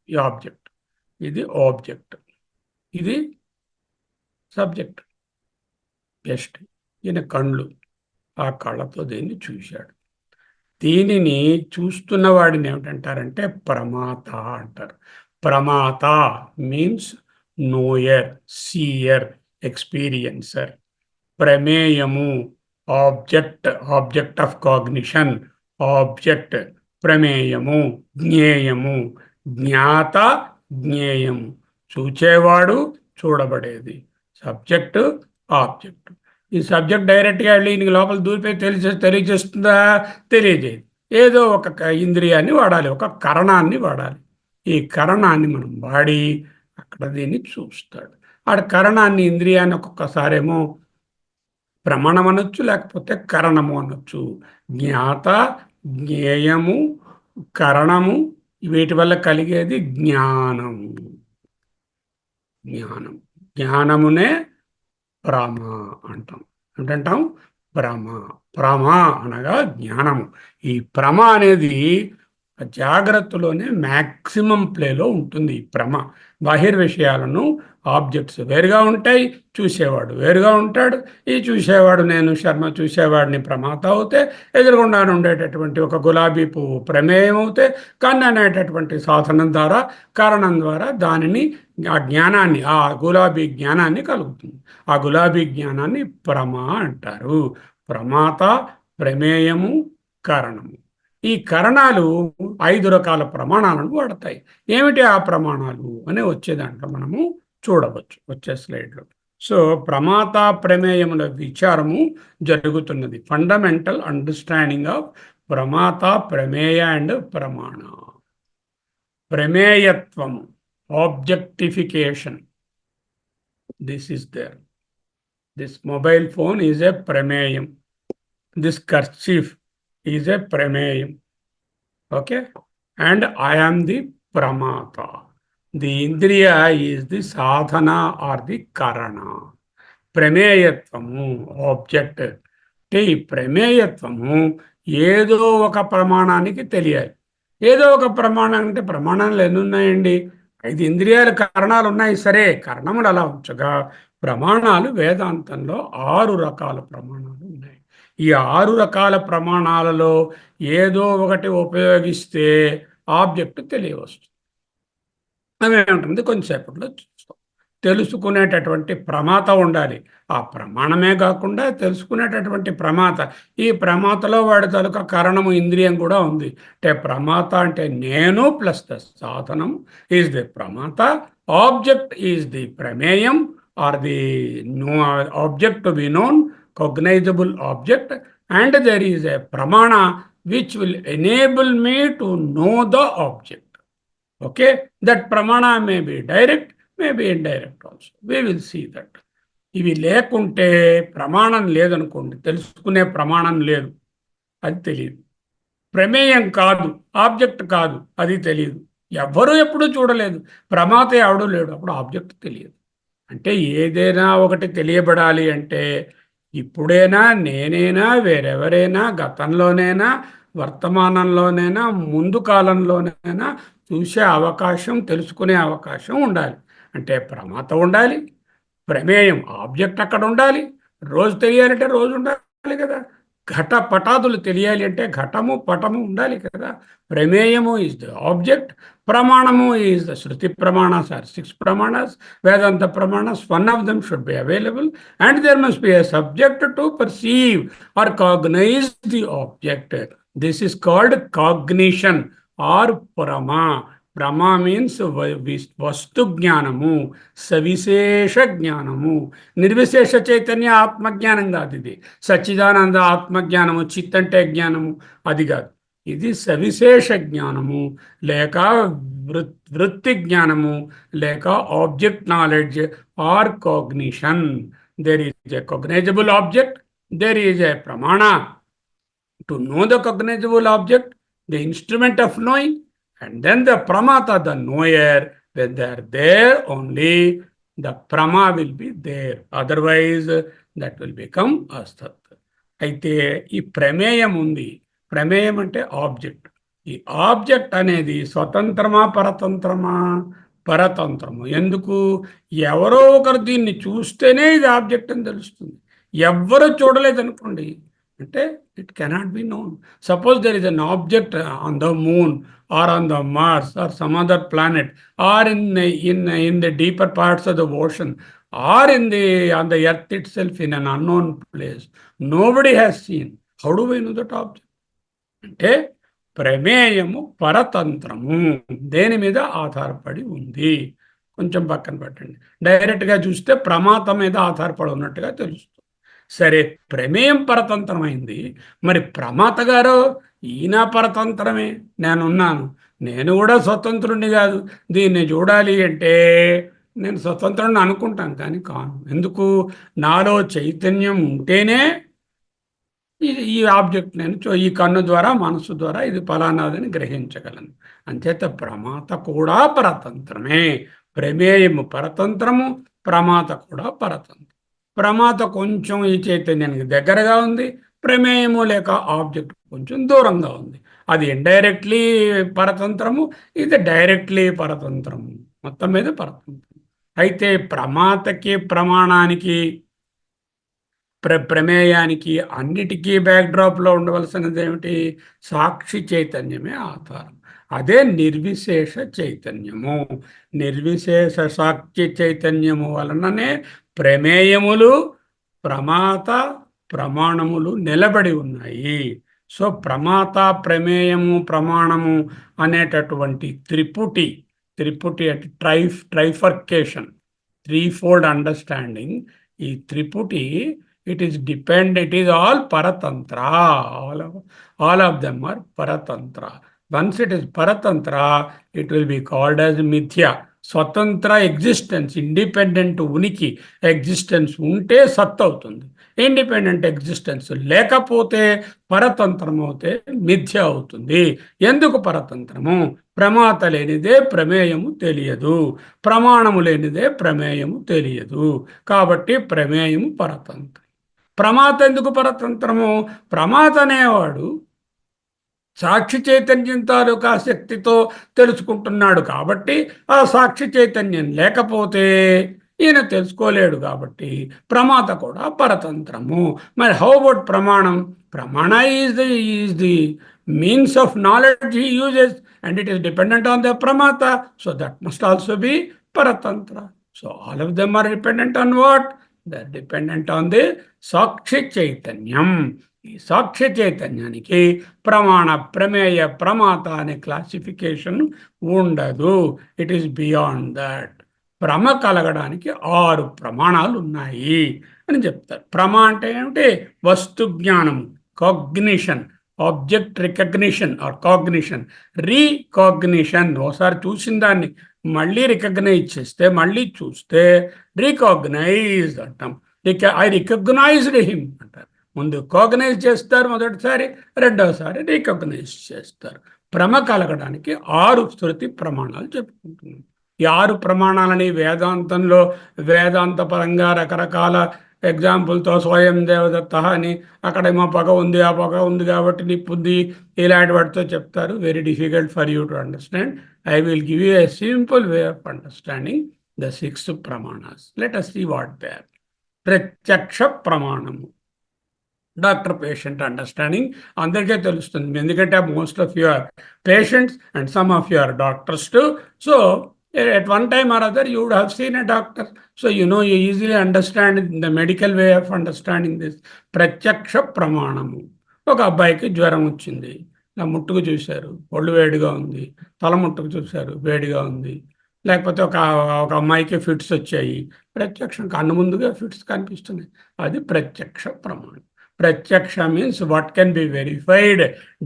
ఈ ఆబ్జెక్ట్. ఇది ఆబ్జెక్ట్, ఇది సబ్జెక్ట్. జస్ట్ ఈయన కళ్ళు, ఆ కళ్ళతో దీన్ని చూశాడు. దీనిని చూస్తున్న వాడిని ఏమిటంటారంటే ప్రమాత అంటారు. ప్రమాత మీన్స్ నోయర్, సీయర్, ఎక్స్పీరియన్సర్. ప్రమేయము object, object of cognition, object. ప్రమేయము జ్ఞేయము, జ్ఞాత జ్ఞేయము. చూచేవాడు, చూడబడేది. Subject, object. ఈ సబ్జెక్ట్ డైరెక్ట్గా వెళ్ళి ఈయనకి లోపల దూరిపోయి తెలియజేస్తుందా? తెలియజేయదు. ఏదో ఒక ఇంద్రియాన్ని వాడాలి, ఒక కరణాన్ని వాడాలి. ఈ కరణాన్ని మనం వాడి అక్కడ దీన్ని చూస్తాడు. ఆడ కరణాన్ని, ఇంద్రియాన్ని ఒక్కొక్కసారేమో ప్రమాణం అనొచ్చు, లేకపోతే కరణము అనొచ్చు. జ్ఞాత, జ్ఞేయము, కరణము, వీటి వల్ల కలిగేది జ్ఞానము. జ్ఞానం, జ్ఞానమునే ప్రమ అంటాం. ఏంటంటాం? ప్రమ. ప్రమ అనగా జ్ఞానము. ఈ ప్రమ అనేది జాగ్రత్తలోనే మ్యాక్సిమం ప్లేలో ఉంటుంది. ఈ ప్రమ బహిర్విషయాలను, ఆబ్జెక్ట్స్ వేరుగా ఉంటాయి, చూసేవాడు వేరుగా ఉంటాడు. ఈ చూసేవాడు, నేను శర్మ చూసేవాడిని ప్రమాత అవుతే, ఎదురుగుండా ఉండేటటువంటి ఒక గులాబీ పువ్వు ప్రమేయం అవుతే, కన్ను అనేటటువంటి సాధనం ద్వారా, కారణం ద్వారా దానిని, ఆ జ్ఞానాన్ని, ఆ గులాబీ జ్ఞానాన్ని కలుగుతుంది. ఆ గులాబీ జ్ఞానాన్ని ప్రమ అంటారు. ప్రమాత, ప్రమేయము, కారణము. ఈ కరణాలు 5 రకాల ప్రమాణాలను వాడతాయి. ఏమిటి ఆ ప్రమాణాలు అనే వచ్చే దాంట్లో మనము చూడవచ్చు వచ్చే స్లైడ్లో. సో ప్రమాత ప్రమేయముల విచారము జరుగుతున్నది. ఫండమెంటల్ అండర్స్టాండింగ్ ఆఫ్ ప్రమాత, ప్రమేయ అండ్ ప్రమాణ. ప్రమేయత్వము, objectification. This is there. This mobile phone is a prameyam. This kerchief is a prameyam. Okay? And I am the pramata. The indriya is the sadhana or the karana. ప్రమేయత్వము object అంటే ఈ ప్రమేయత్వము ఏదో ఒక ప్రమాణానికి తెలియాలి. ఏదో ఒక ప్రమాణం అంటే ప్రమాణాలు ఎన్ని ఉన్నాయండి? 5 ఇంద్రియాల కారణాలు ఉన్నాయి. సరే, కారణములు అలా ఉంచగా ప్రమాణాలు వేదాంతంలో 6 రకాల ప్రమాణాలు ఉన్నాయి. ఈ 6 రకాల ప్రమాణాలలో ఏదో ఒకటి ఉపయోగిస్తే ఆబ్జెక్ట్ తెలియవస్తుంది. అవేమిటంటే కొంచెంసేపట్లో చూస్తాం. తెలుసుకునేటటువంటి ప్రమాత ఉండాలి. ఆ ప్రమాణమే కాకుండా తెలుసుకునేటటువంటి ప్రమాత. ఈ ప్రమాతలో వాడి తాలూకా కారణము ఇంద్రియం కూడా ఉంది. అంటే ప్రమాత అంటే నేను ప్లస్ ద సాధనం ఈజ్ ది ప్రమాత. ఆబ్జెక్ట్ ఈజ్ ది ప్రమేయం or the object to be known, cognizable object, and there is a pramana which will enable me to know the object. Okay, that pramana may be direct, may be indirect also. We will see that. ఇవి లేకుంటే ప్రమాణం లేదనుకోండి, తెలుసుకునే ప్రమాణం లేదు, అది తెలియదు. ప్రమేయం కాదు, ఆబ్జెక్ట్ కాదు, అది తెలియదు. ఎవ్వరూ ఎప్పుడూ చూడలేదు, ప్రమాత ఎవడూ లేడు, అప్పుడు ఆబ్జెక్ట్ తెలియదు. అంటే ఏదైనా ఒకటి తెలియబడాలి అంటే ఇప్పుడైనా, నేనైనా, వేరెవరైనా, గతంలోనైనా, వర్తమానంలోనైనా, ముందు కాలంలోనైనా చూసే అవకాశం, తెలుసుకునే అవకాశం ఉండాలి. అంటే ప్రమాత ఉండాలి, ప్రమేయం ఆబ్జెక్ట్ అక్కడ ఉండాలి. రోజు తెలియాలంటే రోజు ఉండాలి కదా. ఘట పటాదులు తెలియాలి అంటే ఘటము పటము ఉండాలి కదా. ప్రమేయము ఈజ్ ద ఆబ్జెక్ట్, ప్రమాణము is the shruti pramanas are 6 pramanas, Vedanta pramanas. One of them should be available and there must be a subject to perceive or cognize the object. This is called cognition or prama. Prama means వస్తు జ్ఞానము, సవిశేష జ్ఞానము. నిర్విశేష చైతన్య ఆత్మజ్ఞానం కాదు ఇది. సచ్చిదానంద ఆత్మజ్ఞానము, చిత్ అంటే జ్ఞానము, అది కాదు. ఇది సవిశేష జ్ఞానము, లేక వృత్తి జ్ఞానము, లేక object knowledge or cognition. There is a cognizable object, there is a pramana to know the cognizable object, the instrument of knowing. And then the pramata, the knower, when they are there only, the prama will be there. Otherwise, that will become astat. అయితే ఈ ప్రమేయం ఉంది. ప్రమేయం అంటే object. ఈ object అనేది స్వతంత్రమా పరతంత్రమా? పరతంత్రము. ఎందుకు? ఎవరో ఒకరు దీన్ని చూస్తేనే ఇది ఆబ్జెక్ట్ అని తెలుస్తుంది. ఎవ్వరూ చూడలేదనుకోండి అంటే it cannot be known. Suppose there is an object on the moon or on the Mars or some other planet or in the deeper parts of the ocean or on the earth itself in an unknown place. Nobody has seen. How do we know that object? అంటే ప్రమేయము పరతంత్రము, దేని మీద ఆధారపడి ఉంది. కొంచెం పక్కన పెట్టండి. డైరెక్ట్గా చూస్తే ప్రమాత మీద ఆధారపడి ఉన్నట్టుగా తెలుస్తుంది. సరే, ప్రమేయం పరతంత్రమైంది, మరి ప్రమాత గారు ఈయన పరతంత్రమే. నేనున్నాను, నేను కూడా స్వతంత్రుడిని కాదు. దీన్ని చూడాలి అంటే నేను స్వతంత్రుడిని అనుకుంటాను, కానీ కాను. ఎందుకు? నాలో చైతన్యం ఉంటేనే ఈ ఆబ్జెక్ట్ నేను ఈ కన్ను ద్వారా, మనసు ద్వారా ఇది ఫలానాదని గ్రహించగలను. అంచేత ప్రమాత కూడా పరతంత్రమే. ప్రమేయము పరతంత్రము, ప్రమాత కూడా పరతంత్రం. ప్రమాత కొంచెం ఈ చైతన్యానికి దగ్గరగా ఉంది, ప్రమేయము లేక ఆబ్జెక్ట్ కొంచెం దూరంగా ఉంది. అది ఇండైరెక్ట్లీ పరతంత్రము, ఇది డైరెక్ట్లీ పరతంత్రము. మొత్తం మీద పరతంత్రం. అయితే ప్రమాతకి, ప్రమాణానికి, ప్రమేయానికి అన్నిటికీ బ్యాక్డ్రాప్లో ఉండవలసినది ఏమిటి? సాక్షి చైతన్యమే ఆధారం. అదే నిర్విశేష చైతన్యము. నిర్విశేష సాక్షి చైతన్యము వలననే ప్రమేయములు, ప్రమాత, ప్రమాణములు నిలబడి ఉన్నాయి. సో ప్రమాత, ప్రమేయము, ప్రమాణము అనేటటువంటి త్రిపుటి అంటే ట్రైఫర్కేషన్, 3-fold అండర్స్టాండింగ్. ఈ త్రిపుటి it is all paratantra. All of them are paratantra. Once it is paratantra, it will be called as mithya. స్వతంత్ర ఎగ్జిస్టెన్స్, ఇండిపెండెంట్ ఉనికి, ఎగ్జిస్టెన్స్ ఉంటే సత్ అవుతుంది. ఇండిపెండెంట్ ఎగ్జిస్టెన్స్ లేకపోతే పరతంత్రం అవుతే మిథ్య అవుతుంది. ఎందుకు పరతంత్రము? ప్రమాత లేనిదే ప్రమేయము తెలియదు, ప్రమాణము లేనిదే ప్రమేయము తెలియదు. కాబట్టి ప్రమేయము పరతంత్రం. ప్రమాత ఎందుకు పరతంత్రము? ప్రమాత అనేవాడు సాక్షి చైతన్యం తాలూకా శక్తితో తెలుసుకుంటున్నాడు కాబట్టి ఆ సాక్షి చైతన్యం లేకపోతే ఈయన తెలుసుకోలేడు. కాబట్టి ప్రమాత కూడా పరతంత్రము. మరి హౌ అబౌట్ ప్రమాణం? Pramana is the means of knowledge he uses and it is dependent on the pramata. So that must also be paratantra. So all of them are dependent on what? They are dependent on the sakshi చైతన్యం. ఈ సాక్ష్య చైతన్యానికి ప్రమాణ, ప్రమేయ, ప్రమాత అనే classification ఉండదు. It is beyond that. భ్రమ కలగడానికి 6 ప్రమాణాలు ఉన్నాయి అని చెప్తారు. ప్రమ అంటే ఏమిటి? వస్తు జ్ఞానం, cognition, object recognition or cognition, recognition. ఒకసారి చూసిన దాన్ని మళ్ళీ రికగ్నైజ్ చేస్తే, మళ్ళీ చూస్తే రీకాగ్నైజ్ అంటాం. ఐ రికగ్నైజ్డ్ హిమ్ అంటారు. ముందు కాగ్నైజ్ చేస్తారు మొదటిసారి, రెండవసారి రికగ్నైజ్ చేస్తారు. భ్రమ కలగడానికి 6 శృతి ప్రమాణాలు చెప్పుకుంటున్నాం. ఈ 6 ప్రమాణాలని వేదాంత పరంగా రకరకాల ఎగ్జాంపుల్తో స్వయం దేవదత్త అని, అక్కడేమో పగ ఉంది, ఆ పగ ఉంది కాబట్టి నిప్పుంది, ఇలాంటి వాటితో చెప్తారు. Very difficult for you to understand. I will give you a simple way of understanding the 6 pramanas. Let us see what they are. ప్రత్యక్ష ప్రమాణము, డాక్టర్ పేషెంట్ అండర్స్టాండింగ్ అందరికీ తెలుస్తుంది, ఎందుకంటే most of your patients and some of your doctors to. So at one time or other you would have seen a doctor, so you easily understand the medical way of understanding this. ప్రత్యక్ష ప్రమాణము. ఒక అబ్బాయికి జ్వరం వచ్చింది, నా ముట్టుకు చూశారు, ఒళ్ళు వేడిగా ఉంది. తల ముట్టుకు చూశారు, వేడిగా ఉంది. లేకపోతే ఒక అమ్మాయికి ఫిట్స్ వచ్చాయి, ప్రత్యక్షం కన్ను ముందుగా ఫిట్స్ కనిపిస్తున్నాయి. అది ప్రత్యక్ష ప్రమాణం. Pratyaksha means what can be verified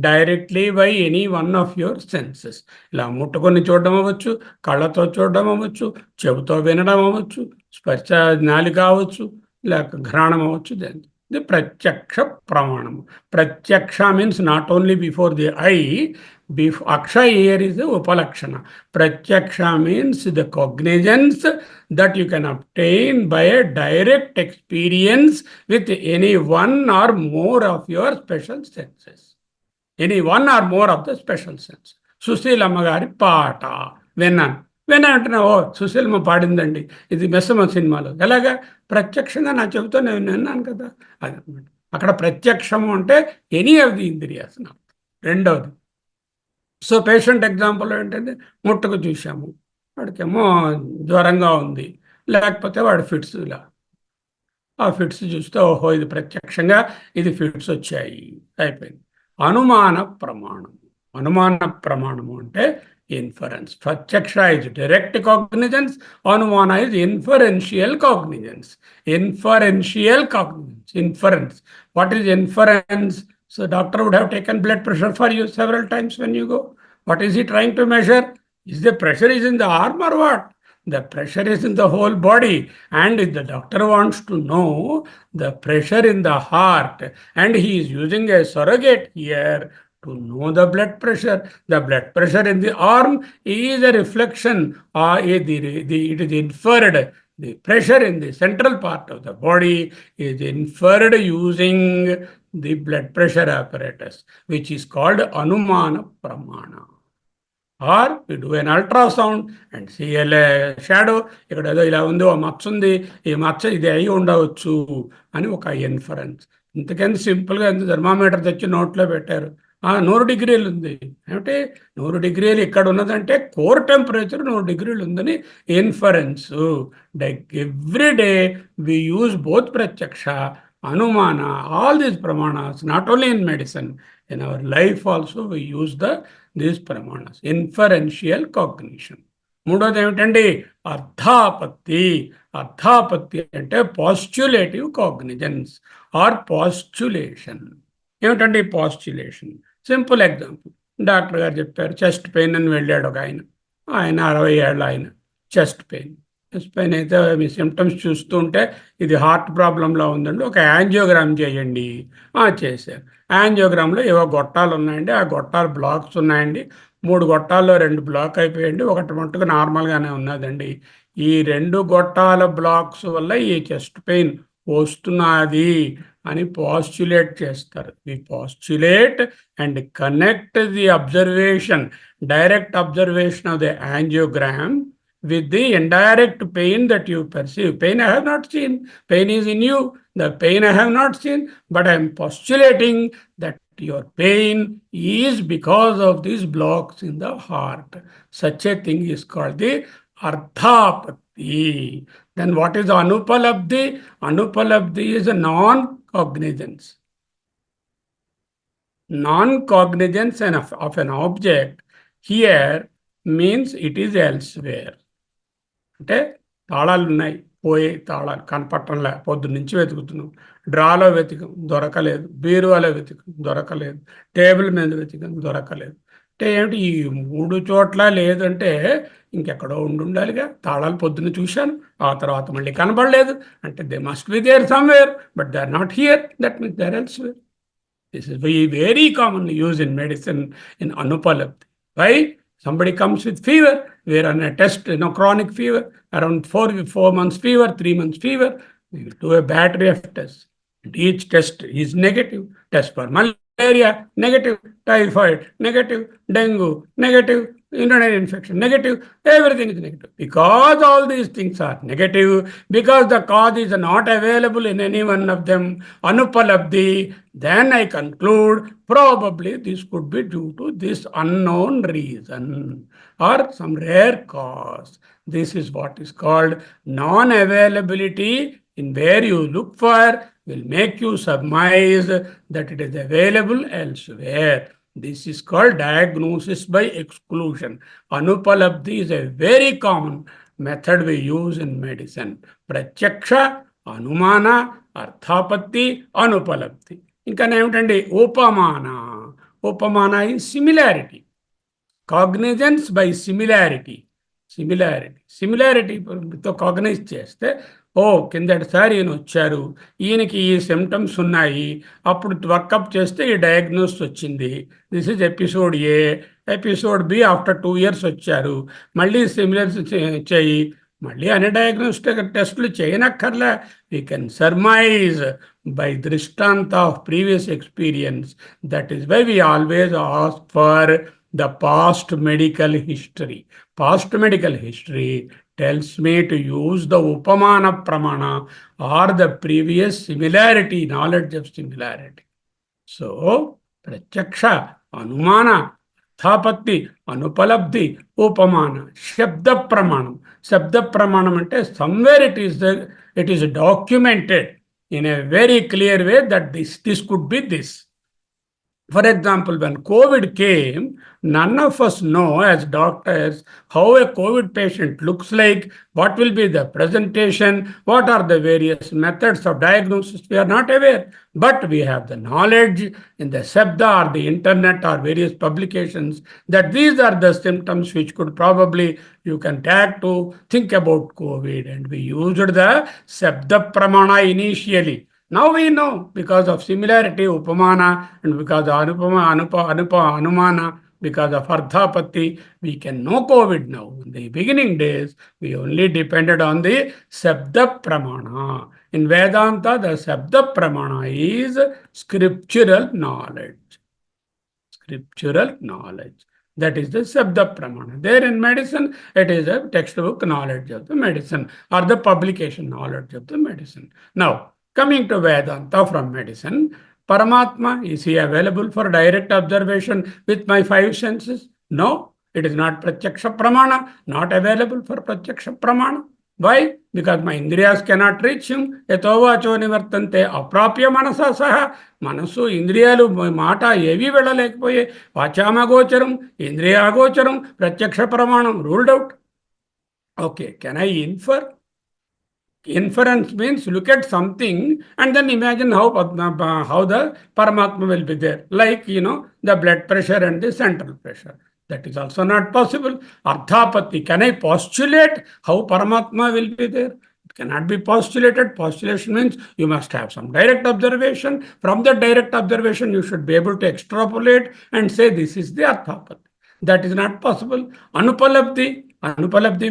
directly by any one of your senses. ఇలా ముట్టుకొని చూడడం అవ్వచ్చు, కళ్ళతో చూడడం అవ్వచ్చు, చెవితో వినడం అవ్వచ్చు, స్పర్శ నాలుక అవ్వచ్చు, లేక ఘ్రాణం అవ్వచ్చు. ఇది ప్రత్యక్ష ప్రమాణము. ప్రత్యక్ష means not only before the I. Aksha here is the upalakshana. Pratyaksha means the cognizance that you can obtain by a direct experience with any one or more of your special senses. Any one or more of the special sense. Susheelamma గారి పాట విన్నాను. ఓ సుశీలమ్మ పాడిందండి, ఇది మెస్సమ్మ సినిమాలో. ఎలాగా? ప్రత్యక్షంగా నా చెబుతా నేను విన్నాను కదా, అదనమాట. అక్కడ ప్రత్యక్షము అంటే ఎనీ ఆఫ్ ది ఇంద్రియాస్. రెండవది, సో పేషెంట్ ఎగ్జాంపుల్ ఏంటంటే ముట్టుకు చూసాము, వాడికేమో జ్వరంగా ఉంది, లేకపోతే వాడు ఫిట్స్, ఇలా ఆ ఫిట్స్ చూస్తే ఓహో ఇది ప్రత్యక్షంగా ఇది ఫిట్స్ వచ్చాయి, అయిపోయింది. అనుమాన ప్రమాణం. అనుమాన ప్రమాణము అంటే ఇన్ఫరెన్స్. ప్రత్యక్ష ఇస్ డైరెక్ట్ కాగ్నిజెన్స్, అనుమాన is inferential cognizance. Inferential cognizance, inference. What is inference? So doctor would have taken blood pressure for you several times when you go. What is he trying to measure? Is the pressure is in the arm or what? The pressure is in the whole body. And if the doctor wants to know the pressure in the heart, and he is using a surrogate here to know the blood pressure in the arm is a reflection, it is inferred. The pressure in the central part of the body is inferred using the blood pressure apparatus, which is called Anumana Pramana. Or we do an ultrasound and see a shadow, ఇక్కడ ఏదో ఇలా ఉంది, ఓ మచ్చ ఉంది, ఈ మచ్చ ఇది అయి ఉండవచ్చు అని ఒక ఇన్ఫరెన్స్. ఇంతకని సింపుల్గా ఎంత థర్మామీటర్ తెచ్చి నోట్లో పెట్టారు, 100 డిగ్రీలు ఉంది ఏమిటి, 100 డిగ్రీలు ఇక్కడ ఉన్నదంటే కోర్ టెంపరేచర్ 100 డిగ్రీలు ఉందని inference. Every day we use both pratyaksha, Anumana, all these pramanas, not only in medicine, in our life also we use these pramanas. Inferential cognition. మూడోది ఏమిటండి? అర్థాపత్తి. అర్థాపత్తి అంటే పాస్చులేటివ్ కాగ్నిజెన్స్ ఆర్ పాస్చులేషన్. ఏమిటండి పాస్చులేషన్? సింపుల్ ఎగ్జాంపుల్, డాక్టర్ గారు చెప్పారు chest pain అని వెళ్ళాడు ఒక ఆయన 60 ఏళ్ళ ఆయన. Chest pain. చెస్ట్ పెయిన్ అయితే మీ సిమ్టమ్స్ చూస్తుంటే ఇది హార్ట్ ప్రాబ్లంలో ఉందండి, ఒక యాంజియోగ్రామ్ చేయండి. చేశారు. యాంజియోగ్రామ్లో ఏవో గొట్టాలు ఉన్నాయండి, ఆ గొట్టాలు బ్లాక్స్ ఉన్నాయండి. 3 గొట్టాల్లో 2 బ్లాక్ అయిపోయండి, ఒకటి మట్టుకు నార్మల్గానే ఉన్నదండి. ఈ 2 గొట్టాల బ్లాక్స్ వల్ల ఈ చెస్ట్ పెయిన్ వస్తున్నది అని పాస్చులేట్ చేస్తారు. We postulate and connect the observation, direct observation of the angiogram with the indirect pain that you perceive. Pain I have not seen, pain is in you. The pain I have not seen, but I am postulating that your pain is because of these blocks in the heart. Such a thing is called the arthapatti. Then what is anupalabdhi? Anupalabdhi is a non-cognizance. Non-cognizance of an object here means it is elsewhere. అంటే తాళాలు ఉన్నాయి, పోయి తాళాలు కనపట్టంలే, పొద్దు నుంచి వెతుకుతున్నాం. డ్రాలో వెతికాం, దొరకలేదు. బీరువాలో వెతికాం, దొరకలేదు. టేబుల్ మీద వెతికాం, దొరకలేదు. అంటే ఏమిటి, ఈ 3 చోట్ల లేదంటే ఇంకెక్కడో ఉండాలిగా. తాళాలు పొద్దున్న చూశాను, ఆ తర్వాత మళ్ళీ కనబడలేదు. అంటే they must be there somewhere, but they are not here. That means they are elsewhere. This is very commonly used in medicine in anupalabdhi. Why? Somebody comes with fever, we are on a test, chronic fever, around 4 months fever, 3 months fever. We will do a battery of tests. And each test is negative. Test for malaria, negative. Typhoid, negative. Dengue, negative. Urinary infection, negative. Everything is negative. Because all these things are negative, because the cause is not available in any one of them, anupalabdhi, then I conclude probably this could be due to this unknown reason or some rare cause. This is what is called non-availability, in where you look for will make you surmise that it is available elsewhere. This is called diagnosis by exclusion. Anupalabdhi is a very common method we use in medicine. Pratyaksha, Anumana, Arthapatti, Anupalabdhi. ఇంకా ఏమిటండి, ఉపమాన. Upamana is similarity. Cognizance by similarity. సిమిలారిటీతో cognize చేస్తే, కిందటిసారి ఈయన వచ్చారు, ఈయనకి ఈ సిమ్టమ్స్ ఉన్నాయి, అప్పుడు వర్కప్ చేస్తే ఈ డయాగ్నోస్ వచ్చింది. This is episode A. Episode B after 2 years వచ్చారు, మళ్ళీ సిమిలర్ చేయి, మళ్ళీ అన్ని డయాగ్నోస్టిక్ టెస్టులు చేయనక్కర్లే. We can surmise by drishtanta of previous experience. That is why we always ask for the past medical history. Past medical history tells me to use the upamana pramana or the previous similarity, knowledge of similarity. So, pratyaksha, anumana, arthapatti, anupalabdhi, upamana, shabda pramanam. Shabda pramanam ante somewhere it is documented in a very clear way that this could be this. For example, when COVID came, none of us know as doctors how a COVID patient looks like, what will be the presentation, what are the various methods of diagnosis. We are not aware, but we have the knowledge in the Shabda or the internet or various publications that these are the symptoms which could probably you can tag to think about COVID. And we used the Shabda Pramana initially. Now we know because of similarity, upamana, and because of anumana, because of arthapatti, we can know COVID now. In the beginning days, we only depended on the Shabda Pramana. In Vedanta, the Shabda Pramana is scriptural knowledge. Scriptural knowledge. That is the Shabda Pramana. There in medicine, it is a textbook knowledge of the medicine or the publication knowledge of the medicine. Now, coming to Vedanta from medicine, Paramatma, is he available for direct observation with my 5 senses? No, it is not Pratyaksha Pramana, not available for Pratyaksha Pramana. Why? Because my Indriyas cannot reach him. Yato vacho nivartante aprapya manasa saha. Manasu, Indriyalu, Mata, Evi Vedalekpoye, Vachama Gocharam, Indriya Gocharam, Pratyaksha Pramanam, ruled out. Okay, can I infer? Inference means look at something and then imagine how the Paramatma will be there. Like, the blood pressure and the central pressure. That is also not possible. Arthapatti, can I postulate how Paramatma will be there? It cannot be postulated. Postulation means you must have some direct observation. From the direct observation, you should be able to extrapolate and say this is the Arthapatti. That is not possible. Anupalabdhi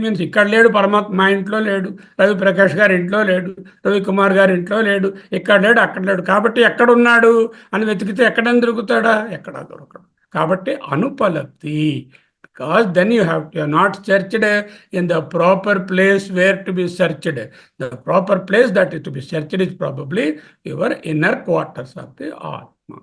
means ఇక్కడ లేడు పరమాత్మ, మా ఇంట్లో లేడు, రవి ప్రకాష్ గారి ఇంట్లో లేడు, రవి కుమార్ గారి ఇంట్లో లేడు, ఇక్కడ లేడు, అక్కడ లేడు, కాబట్టి ఎక్కడున్నాడు అని వెతికితే ఎక్కడని దొరుకుతాడా? ఎక్కడా దొరకడు. కాబట్టి అనుపలబ్ధి, because then you have not searched in the proper place where to be searched. The proper place that is to be searched is probably your inner quarters of the Atma.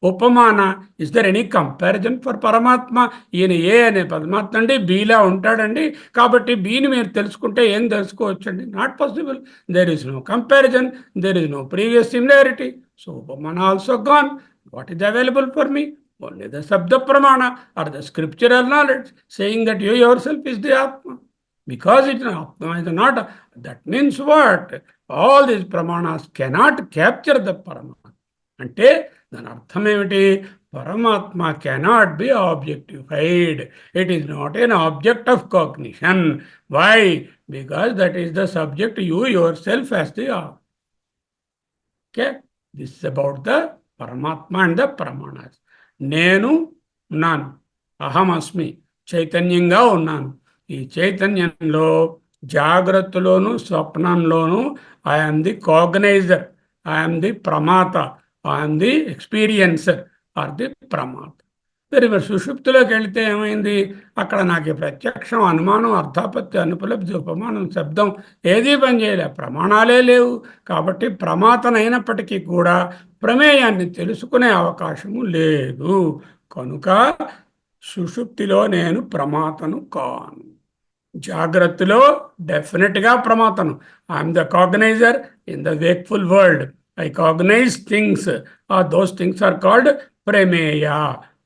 Upamana, is there any comparison for Paramatma? ఈయన ఏ అనే పరమాత్మ అండి బీలా ఉంటాడండి, కాబట్టి బీని మీరు తెలుసుకుంటే ఏం తెలుసుకోవచ్చండి? Not possible. There is no comparison, there is no previous similarity. So upamana also gone. What is available for me? Only the Sabda Pramana or the scriptural knowledge saying that you yourself is the Atma. Because it is not, that means what? All these Pramanas cannot capture the Paramatma. Ante, then artham emiti? Paramatma cannot be objectified. It is not an object of cognition. Why? Because that is the subject you yourself as the Atma. Okay? This is about the Paramatma and the Pramanas. నేను ఉన్నాను, అహమస్మి, చైతన్యంగా ఉన్నాను. ఈ చైతన్యంలో జాగ్రత్తలోను స్వప్నంలోను I'm the cognizer, I'm the pramata, I'm the experiencer or the pramata. మరి సుషుప్తిలోకి వెళితే ఏమైంది? అక్కడ నాకు ప్రత్యక్షం, అనుమానం, అర్థాపత్తి, అనుపలబ్ధి, ఉపమానం, శబ్దం ఏదీ పనిచేయలే, ప్రమాణాలే లేవు. కాబట్టి ప్రమాతనైనప్పటికీ కూడా ప్రమేయాన్ని తెలుసుకునే అవకాశము లేదు. కనుక సుషుప్తిలో నేను ప్రమాతను కాను. జాగ్రత్తలో డెఫినెట్గా ప్రమాతను. I'm the cognizer in the wakeful world. I cognize things, those things are called prameya,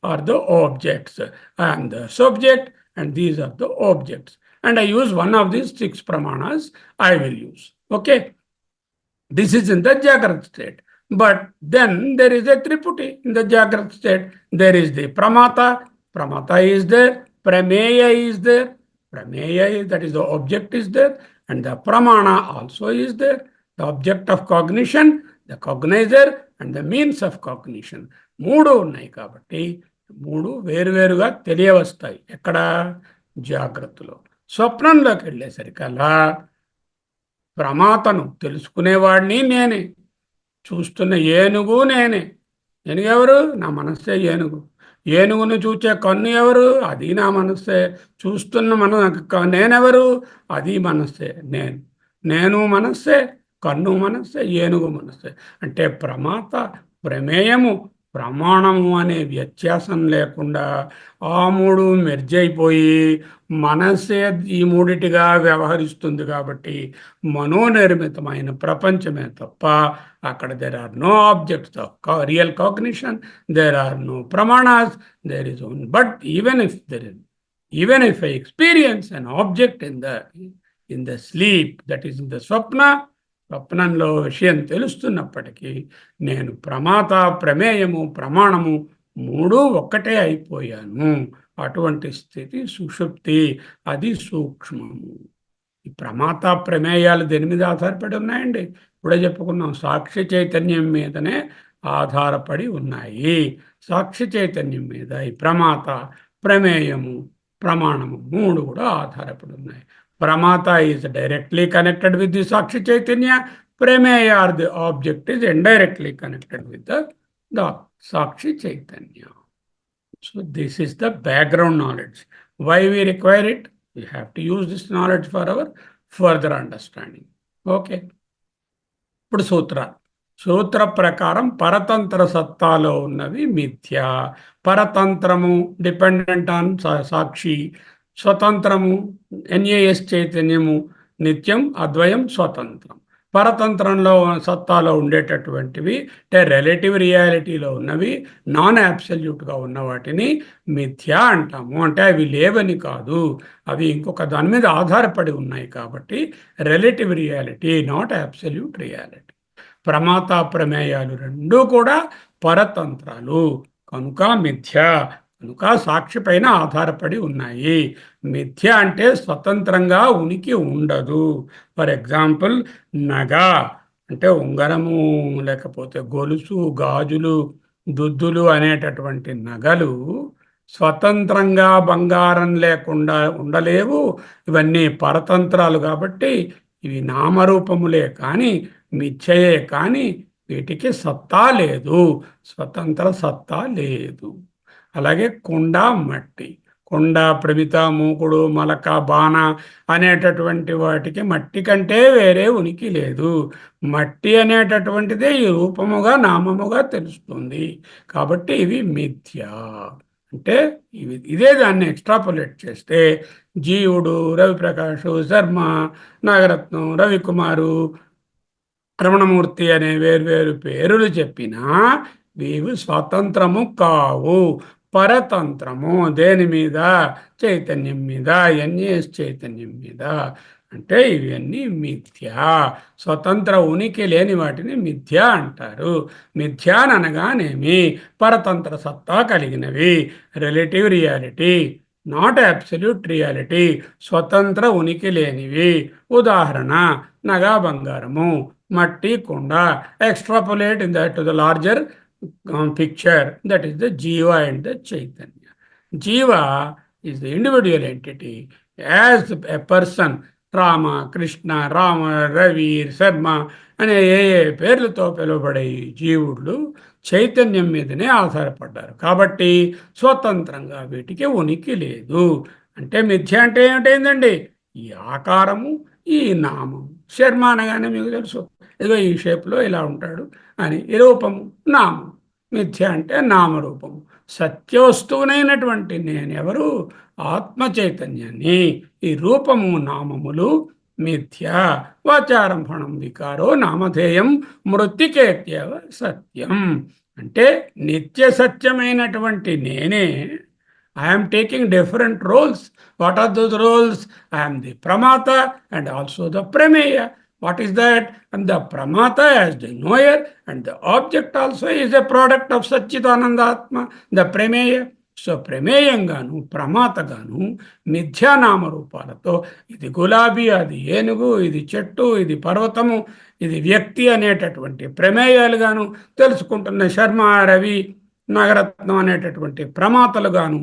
are the objects. I am the subject and these are the objects. And I use one of these 6 pramanas I will use. Okay. This is in the Jagrat state. But then there is a Triputi in the Jagrat state. There is the Pramata. Pramata is there. Prameya is there. Prameya is, that is the object is there. And the Pramana also is there. The object of cognition, the cognizer and the means of cognition. 3 ఉన్నాయి కాబట్టి 3 వేరువేరుగా తెలియవస్తాయి. ఎక్కడ? జాగ్రత్తలో. స్వప్నంలోకి వెళ్ళేసరికల్లా ప్రమాతను తెలుసుకునేవాడిని నేనే, చూస్తున్న ఏనుగు నేనే. ఏనుగు ఎవరు? నా మనస్సే ఏనుగు. ఏనుగును చూచే కన్ను ఎవరు? అది నా మనస్సే. చూస్తున్న నేనెవరు? అది మనస్సే. నేను మనస్సే, కన్ను మనస్సే, ఏనుగు మనస్సే. అంటే ప్రమాత, ప్రమేయము, ప్రమాణము అనే వ్యత్యాసం లేకుండా ఆ 3 మెర్జ్ అయిపోయి మనస్సే ఈ 3టిగా వ్యవహరిస్తుంది. కాబట్టి మనోనిర్మితమైన ప్రపంచమే తప్ప అక్కడ there are no objects of real cognition, there are no pramanas, there is own. But even if I experience an object in the sleep, that is in the స్వప్నంలో విషయం తెలుస్తున్నప్పటికీ నేను ప్రమాత, ప్రమేయము, ప్రమాణము 3 ఒక్కటే అయిపోయాను. అటువంటి స్థితి సుషుప్తి. అది సూక్ష్మము. ఈ ప్రమాత ప్రమేయాలు దేని మీద ఆధారపడి ఉన్నాయండి? ఇప్పుడే చెప్పుకున్నాం, సాక్షి చైతన్యం మీదనే ఆధారపడి ఉన్నాయి. సాక్షి చైతన్యం మీద ఈ ప్రమాత, ప్రమేయము, ప్రమాణము 3 కూడా ఆధారపడి ఉన్నాయి. Pramata is directly connected with the Sakshi Chaitanya. Prameya or the object is indirectly connected with the Sakshi Chaitanya. So this is the background knowledge. Why we require it? We have to use this knowledge for our further understanding. Okay. ఇప్పుడు సూత్ర ప్రకారం పరతంత్ర సత్తాలో ఉన్నవి మిథ్య. పరతంత్రము dependent on Sakshi, స్వతంత్రము NAS చైతన్యము నిత్యం, అద్వయం స్వతంత్రం. పరతంత్రంలో సత్తాలో ఉండేటటువంటివి అంటే relative రియాలిటీలో ఉన్నవి, నాన్ అబ్సల్యూట్గా ఉన్న వాటిని మిథ్య అంటాము. అంటే అవి లేవని కాదు, అవి ఇంకొక దాని మీద ఆధారపడి ఉన్నాయి కాబట్టి relative reality, not absolute reality. ప్రమాత, ప్రమేయాలు 2 కూడా పరతంత్రాలు కనుక మిథ్య. కనుక సాక్షి పైన ఆధారపడి ఉన్నాయి. మిథ్య అంటే స్వతంత్రంగా ఉనికి ఉండదు. ఫర్ ఎగ్జాంపుల్, నగ అంటే ఉంగరము, లేకపోతే గొలుసు, గాజులు, దుద్దులు అనేటటువంటి నగలు స్వతంత్రంగా బంగారం లేకుండా ఉండలేవు. ఇవన్నీ పరతంత్రాలు కాబట్టి ఇవి నామరూపములే కానీ మిథ్యయే కానీ వీటికి సత్తా లేదు, స్వతంత్ర సత్తా లేదు. అలాగే కుండ, మట్టి, కుండ, ప్రమిత, మూకుడు, మలక, బాణ అనేటటువంటి వాటికి మట్టి కంటే వేరే ఉనికి లేదు. మట్టి అనేటటువంటిదే ఈ రూపముగా నామముగా తెలుస్తుంది. కాబట్టి ఇవి మిథ్య. అంటే ఇదే దాన్ని ఎక్స్ట్రాపులేట్ చేస్తే జీవుడు, రవిప్రకాష్, శర్మ, నాగరత్నం, రవికుమారు, రమణమూర్తి అనే వేర్వేరు పేరులు చెప్పినా ఇవి స్వతంత్రము కావు, పరతంత్రము. దేని మీద? చైతన్యం మీద, ఎన్ఏఎస్ చైతన్యం మీద. అంటే ఇవన్నీ మిథ్య, స్వతంత్ర ఉనికి లేని వాటిని మిథ్య అంటారు. మిథ్యాననగానేమి? పరతంత్ర సత్తా కలిగినవి, relative reality, not absolute reality, స్వతంత్ర ఉనికి లేనివి. ఉదాహరణ, నగా బంగారము, మట్టి కుండ. Extrapolate in that to the larger picture, that is the jiva and the chaitanya. Jiva is the individual entity. As a person, Rama, Krishna, Rama, Ravi, Sharma అనే ఏ పేర్లతో పిలువబడే జీవుళ్ళు చైతన్యం మీదనే ఆధారపడ్డారు కాబట్టి స్వతంత్రంగా వీటికి ఉనికి లేదు. అంటే మిథ్య అంటే ఏమిటైందండి? ఈ ఆకారము, ఈ నామము. శర్మ అనగానే మీకు తెలుసు, ఏదో ఈ షేప్లో ఇలా ఉంటాడు అని. ఈ రూపము, నామం. మిథ్య అంటే నామరూపము. సత్యవస్తువునైనటువంటి నేనెవరు? ఆత్మ చైతన్యాన్ని. ఈ రూపము, నామములు మిథ్య. వాచారంభణం వికారో నామధేయం మృత్తికేత్యవ సత్యం. అంటే నిత్య సత్యమైనటువంటి నేనే I'm taking different roles. What are those roles? I'm the pramata and also the prameya. What is that? And the Pramata as the knower, and the object also is a product of Satchitananda Atma, the Prameya. So ప్రమేయంగాను ప్రమాతగాను మిథ్యానామ రూపాలతో ఇది గులాబీ, అది ఏనుగు, ఇది చెట్టు, ఇది పర్వతము, ఇది వ్యక్తి అనేటటువంటి ప్రమేయాలుగాను తెలుసుకుంటున్న శర్మ, రవి, నాగరత్నం అనేటటువంటి ప్రమాతలుగాను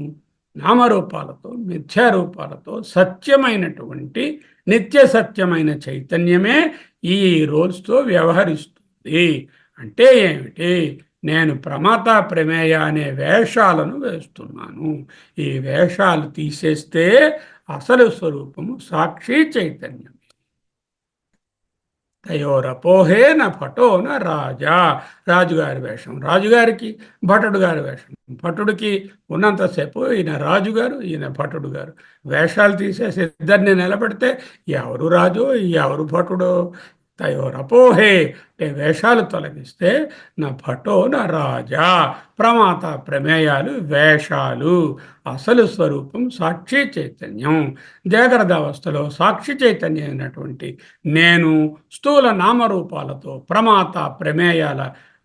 నామరూపాలతో, మిథ్యారూపాలతో సత్యమైనటువంటి నిత్య సత్యమైన చైతన్యమే ఈ రోల్స్తో వ్యవహరిస్తుంది. అంటే ఏమిటి? నేను ప్రమాత, ప్రమేయ అనే వేషాలను వేస్తున్నాను. ఈ వేషాలు తీసేస్తే అసలు స్వరూపము సాక్షి చైతన్యం. తయోరపోహే న భటో న రాజా. రాజుగారి వేషం రాజుగారికి, భటుడు గారి వేషం భటుడికి ఉన్నంతసేపు ఈయన రాజుగారు, ఈయన భటుడు గారు. వేషాలు తీసేసి ఇద్దరిని నిలబెడితే ఎవరు రాజు, ఎవరు భటుడో? తయోరపోహే అంటే వేషాలు తొలగిస్తే నా భటో నా రాజా. ప్రమాత, ప్రమేయాలు వేషాలు, అసలు స్వరూపం సాక్షి చైతన్యం. జాగ్రత్త అవస్థలో సాక్షి చైతన్యం అయినటువంటి నేను స్థూల నామరూపాలతో ప్రమాత, ప్రమేయాల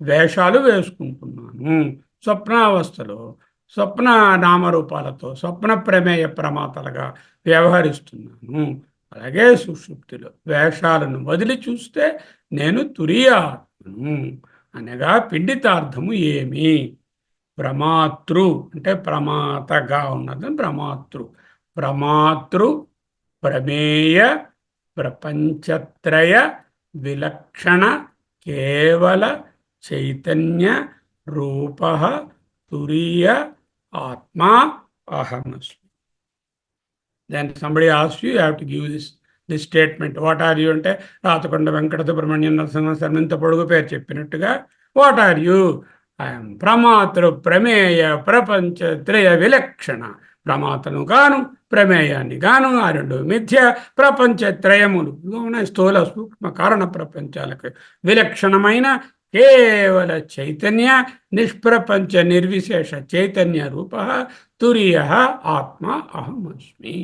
వేషాలు వేసుకుంటున్నాను. స్వప్నావస్థలో స్వప్న నామరూపాలతో స్వప్న ప్రమేయ ప్రమాతలుగా వ్యవహరిస్తున్నాను. అలాగే సుషుప్తిలో వేషాలను వదిలి చూస్తే నేను తురియాత్మను, అనగా పిండితార్థము ఏమి? ప్రమాతృ అంటే ప్రమాతగా ఉన్నది ప్రమాతృ. ప్రమాతృ ప్రమేయ ప్రపంచత్రయ విలక్షణ కేవల చైతన్య రూప తురియ ఆత్మా అహమస్మి. Then somebody asks you, you have to give this statement. What are you? అంటే రాతకొండ వెంకట సుబ్రహ్మణ్యం నరసింహ శర్మ ఇంత పొడుగు పేరు చెప్పినట్టుగా వాట్ ఆర్ యూ? ఐఎమ్ ప్రమాతృ ప్రమేయ ప్రపంచ త్రయ విలక్షణ. ప్రమాతను గాను, ప్రమేయాన్ని గాను, ఆ రెండు మిథ్య. ప్రపంచ త్రయములు స్థూల సూక్ష్మ కారణ ప్రపంచాలకు విలక్షణమైన కేవల చైతన్య నిష్ప్రపంచ నిర్విశేష చైతన్య రూప తురియ ఆత్మ అహమస్మి.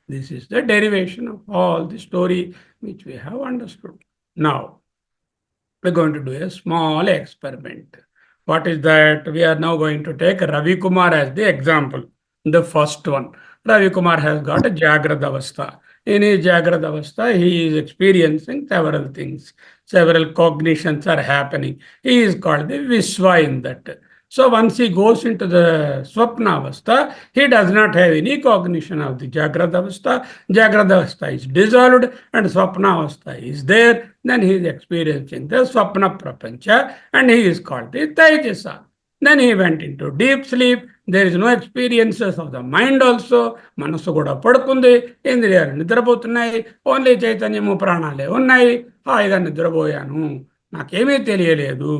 This is the derivation of all the story which we have understood. Now, we're going to do a small experiment. What is that? We are now going to take Ravi Kumar as the example. The first one. Ravi Kumar has got a Jagrad Avastha. In his Jagrad Avastha, he is experiencing several things. Several cognitions are happening. He is called the Vishwa in that. So once he goes into the Swapna Avastha, he does not have any cognition of the Jagrad Avastha. Jagrad Avastha is dissolved and Swapna Avastha is there. Then he is experiencing the Swapna Prapancha and he is called the Tejasa. Then he went into deep sleep. There is no experiences of the mind also. మనస్సు కూడా పడుకుంది, ఇంద్రియాలు నిద్రపోతున్నాయి, only చైతన్యము ప్రాణాలే ఉన్నాయి. హాయిగా నిద్రపోయాను, నాకేమీ తెలియలేదు.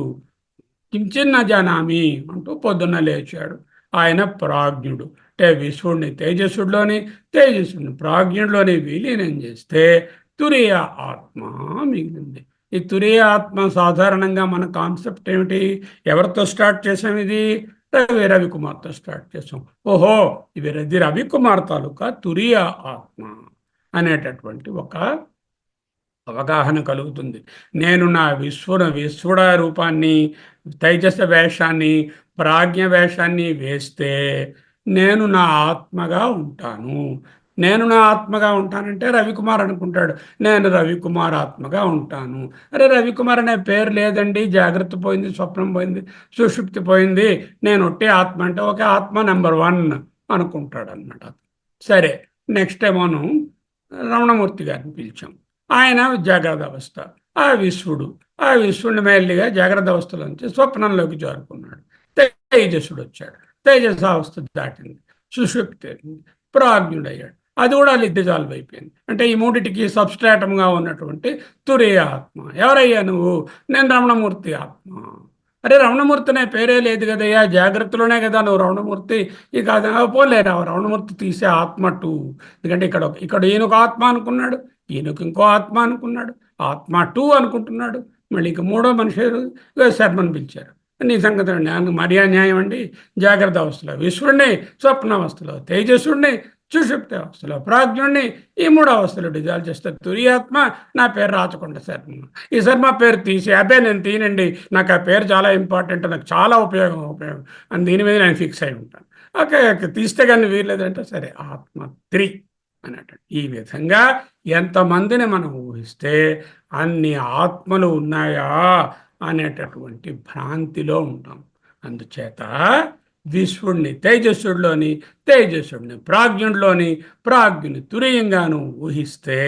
కించిన్న జానామి అంటూ పొద్దున్న లేచాడు. ఆయన ప్రాజ్ఞుడు. అంటే విశ్వుడిని తేజస్సుడిలోని, తేజస్సుడిని ప్రాజ్ఞుడిలోని విలీనం చేస్తే తురియ ఆత్మ మిగిలింది. ఈ తురియ ఆత్మ సాధారణంగా మన కాన్సెప్ట్ ఏమిటి? ఎవరితో స్టార్ట్ చేసాం? ఇది రవికుమార్తో స్టార్ట్ చేసాం. ఓహో, ఇవి రవికుమార్ తాలూకా తురియ ఆత్మ అనేటటువంటి ఒక అవగాహన కలుగుతుంది. నేను నా విశ్వడ రూపాన్ని, తైజస వేషాన్ని, ప్రాజ్ఞ వేషాన్ని వేస్తే నేను నా ఆత్మగా ఉంటాను. నేను నా ఆత్మగా ఉంటానంటే రవికుమార్ అనుకుంటాడు, నేను రవికుమార్ ఆత్మగా ఉంటాను. అరే, రవికుమార్ అనే పేరు లేదండి, జాగ్రత్త పోయింది, స్వప్నం పోయింది, సుషుప్తి పోయింది, నేను ఒట్టే ఆత్మ అంటే ఒక ఆత్మ నెంబర్ 1 అనుకుంటాడు అన్నమాట. సరే, నెక్స్ట్ టైం మనం రమణమూర్తి గారిని పిలిచాం. ఆయన జాగ్రత్త అవస్థ, ఆ విశ్వుడిని మెల్లిగా జాగ్రత్త అవస్థలోంచి స్వప్నంలోకి జారుకున్నాడు. తేజస్సుడు వచ్చాడు, తేజస్సావస్థ దాటింది, సుషుప్తి ప్రాజ్ఞుడయ్యాడు. అది కూడా డిజాల్వ్ అయిపోయింది. అంటే ఈ మూడిటికి సబ్స్ట్రాటంగా ఉన్నటువంటి తురియ ఆత్మ. ఎవరయ్యా నువ్వు? నేను రమణమూర్తి ఆత్మ. అరే, రమణమూర్తి అనే పేరే లేదు కదయ్యా, జాగ్రత్తలోనే కదా నువ్వు రమణమూర్తి. ఇక అది పోలేరా, రమణమూర్తి తీసే ఆత్మ 2. ఎందుకంటే ఇక్కడ ఈయనొక ఆత్మ అనుకున్నాడు, ఈయనకు ఇంకో ఆత్మ అనుకున్నాడు, ఆత్మ 2 అనుకుంటున్నాడు. మళ్ళీ ఇక మూడో మనిషి శర్మని పిలిచారు. నీ సంగతి మర్యా న్యాయం అండి. జాగ్రత్త అవస్థలో విశ్వడిని, స్వప్నావస్థలో తేజస్సుడిని, సుషుప్తి అవస్థలో ప్రాజ్ఞుడిని, ఈ 3 అవస్థలు డిజాల్వ్ చేస్తే తురియాత్మ. నా పేరు రాచకొండ శర్మ. ఈ శర్మ పేరు తీసి, అబ్బే నేను తీనండి, నాకు ఆ పేరు చాలా ఇంపార్టెంట్, నాకు చాలా ఉపయోగం అని దీని మీద నేను ఫిక్స్ అయి ఉంటాను. ఓకే, తీస్తే కానీ వీర్లేదంటే సరే, ఆత్మ 3 అన్నట్టు. ఈ విధంగా ఎంతమందిని మనం ఊహిస్తే అన్ని ఆత్మలు ఉన్నాయా అనేటటువంటి భ్రాంతిలో ఉంటాం. అందుచేత విశ్వడిని తేజస్సుడిలోని, తేజస్సుడిని ప్రాజ్ఞుడిలోని, ప్రాజ్ఞుని తురీయంగాను ఊహిస్తే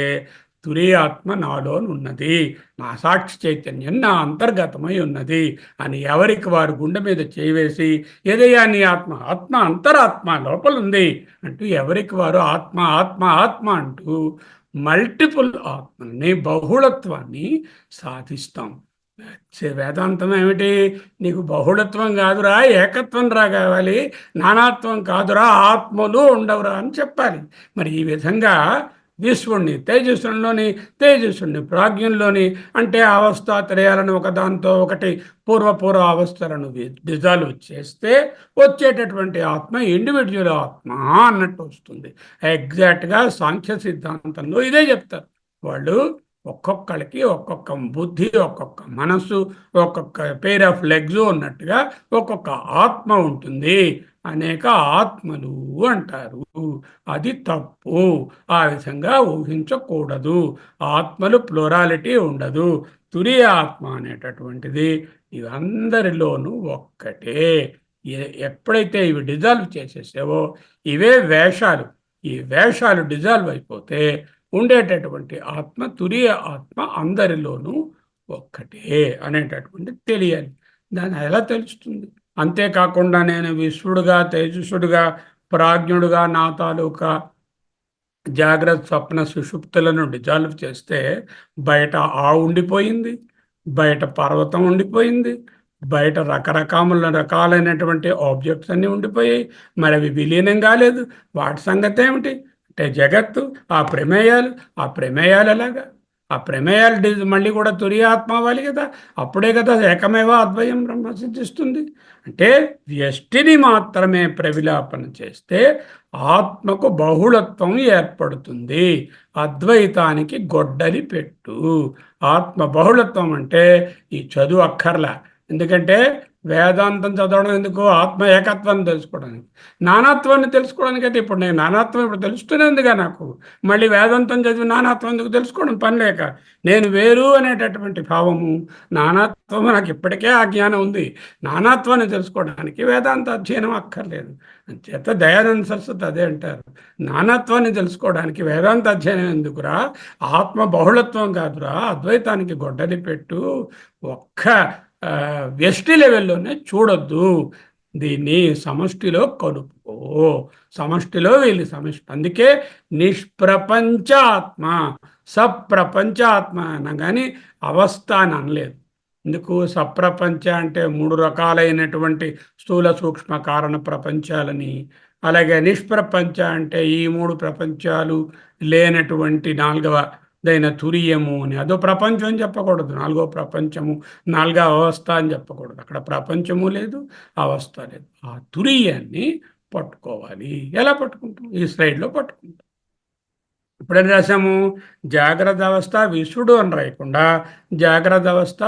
తురీయాత్మ నాలోనున్నది, నా సాక్షి చైతన్యం నా అంతర్గతమై ఉన్నది అని ఎవరికి వారు గుండె మీద చేయవేసి, ఏదయ్యా నీ ఆత్మ? ఆత్మ అంతరాత్మ లోపల ఉంది అంటూ ఎవరికి వారు ఆత్మ ఆత్మ ఆత్మ అంటూ మల్టిపుల్ ఆత్మల్ని, బహుళత్వాన్ని సాధిస్తాం. వేదాంతం ఏమిటి? నీకు బహుళత్వం కాదురా, ఏకత్వం రా కావాలి, నానాత్వం కాదురా, ఆత్మలు ఉండవురా అని చెప్పాలి. మరి ఈ విధంగా విశ్వడిని తేజస్సులోని, తేజస్సుని ప్రాజ్ఞంలోని, అంటే అవస్థాత్రయాలను ఒకదాంతో ఒకటి పూర్వ అవస్థలను డిజాల్వ్ చేస్తే వచ్చేటటువంటి ఆత్మ ఇండివిజువల్ ఆత్మ అన్నట్టు వస్తుంది. ఎగ్జాక్ట్గా సాంఖ్య సిద్ధాంతంలో ఇదే చెప్తారు వాళ్ళు. ఒక్కొక్కరికి ఒక్కొక్క బుద్ధి, ఒక్కొక్క మనస్సు, ఒక్కొక్క పేర్ ఆఫ్ లెగ్స్ ఉన్నట్టుగా ఒక్కొక్క ఆత్మ ఉంటుంది. అనేక ఆత్మలు అంటారు. అది తప్పు. ఆ విధంగా ఊహించకూడదు. ఆత్మలు ప్లూరాలిటీ ఉండదు. తురియ ఆత్మ అనేటటువంటిది ఇవందరిలోనూ ఒక్కటే. ఎప్పుడైతే ఇవి డిజాల్వ్ చేసేసావో, ఇవే వేషాలు, ఈ వేషాలు డిజాల్వ్ అయిపోతే ఉండేటటువంటి ఆత్మ, తురియ ఆత్మ అందరిలోనూ ఒక్కటే అనేటటువంటి తెలియాలి. దాన్ని ఎలా తెలుస్తుంది? అంతేకాకుండా నేను విశ్వడుగా, తేజస్సుడుగా, ప్రాజ్ఞుడుగా నా తాలూకా జాగ్రత్త, స్వప్న, సుషుప్తులను డిజాల్వ్ చేస్తే బయట ఉండిపోయింది, బయట పర్వతం ఉండిపోయింది, బయట రకాలైనటువంటి ఆబ్జెక్ట్స్ అన్నీ ఉండిపోయాయి. మరి అవి విలీనం కాలేదు. వాటి సంగతి ఏమిటి అంటే జగత్తు, ఆ ప్రమేయాలు ఎలాగా? ఆ ప్రమేయాలు మళ్ళీ కూడా తురియాత్మ అవ్వాలి కదా, అప్పుడే కదా ఏకమేవ అద్వయం బ్రహ్మ సిద్ధిస్తుంది. అంటే వ్యష్టిని మాత్రమే ప్రవిలాపన చేస్తే ఆత్మకు బహుళత్వం ఏర్పడుతుంది. అద్వైతానికి గొడ్డలి పెట్టు. ఆత్మ బహుళత్వం అంటే ఈ చదువు అక్కర్లా. ఎందుకంటే వేదాంతం చదవడం ఎందుకు? ఆత్మ ఏకత్వాన్ని తెలుసుకోవడానికి. నానాత్వాన్ని తెలుసుకోవడానికి అయితే ఇప్పుడు నేను నానాత్వం ఇప్పుడు తెలుస్తూనే ఉందిగా నాకు. మళ్ళీ వేదాంతం చదివి నానాత్వం ఎందుకు తెలుసుకోవడం? పని లేక. నేను వేరు అనేటటువంటి భావము, నానాత్వము నాకు ఇప్పటికే ఆ జ్ఞానం ఉంది. నానాత్వాన్ని తెలుసుకోవడానికి వేదాంత అధ్యయనం అక్కర్లేదు. చేత దయానంద సరస్వతి అదే అంటారు, నానాత్వాన్ని తెలుసుకోవడానికి వేదాంత అధ్యయనం ఎందుకురా, ఆత్మ బహుళత్వం కాదురా, అద్వైతానికి గొడ్డలి పెట్టు, ఒక్క వ్యష్టి లెవెల్లోనే చూడొద్దు, దీన్ని సమష్టిలో కలుపుకో, సమష్టిలో వీళ్ళు సమష్టి. అందుకే నిష్ప్రపంచ ఆత్మ, సప్రపంచాత్మ అన్న కానీ అవస్థ అని అనలేదు. ఎందుకు? సప్రపంచ అంటే మూడు రకాలైనటువంటి స్థూల సూక్ష్మ కారణ ప్రపంచాలని, అలాగే నిష్ప్రపంచ అంటే ఈ మూడు ప్రపంచాలు లేనటువంటి నాలుగవదైన తురియము అని, అదో ప్రపంచం అని చెప్పకూడదు, నాలుగో ప్రపంచము, నాలుగవ అవస్థ అని చెప్పకూడదు. అక్కడ ప్రపంచము లేదు, అవస్థ లేదు. ఆ తురియాన్ని పట్టుకోవాలి. ఎలా పట్టుకుంటాం? ఈ స్లైడ్లో పట్టుకుంటాం. ఇప్పుడేం రాసాము? జాగ్రత్త అవస్థ విశ్వడు అని రాయకుండా జాగ్రత్త అవస్థ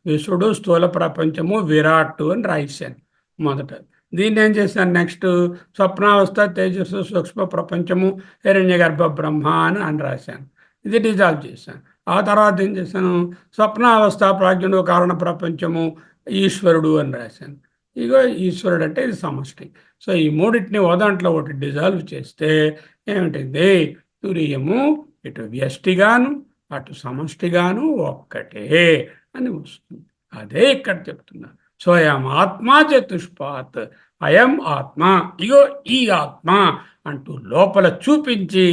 విశ్వడు, స్థూల ప్రపంచము, విరాట్ అని రాయిశాను మొదట. దీన్ని ఏం చేశాను? నెక్స్ట్ స్వప్నావస్థ తేజస్సు, సూక్ష్మ ప్రపంచము, హిరణ్య గర్భ బ్రహ్మ అని రాశాను. ఇది డిజాల్వ్ చేశాను. ఆ తర్వాత ఏం చేశాను? స్వప్నావస్థ ప్రాజ్ఞుడు, కారణ ప్రపంచము, ఈశ్వరుడు అని రాశాను. ఇగో ఈశ్వరుడు అంటే ఇది సమష్టి. సో ఈ మూడింటిని ఓ దాంట్లో ఒకటి డిజాల్వ్ చేస్తే ఏమిటింది? తురియము ఇటు వ్యష్టిగాను అటు సమష్టిగాను ఒక్కటే అని వస్తుంది. అదే ఇక్కడ చెప్తున్నారు. స్వయం ఆత్మా చతుష్పాత్, అయం ఆత్మ, ఇగో ఈ ఆత్మ అంటూ లోపల చూపించి,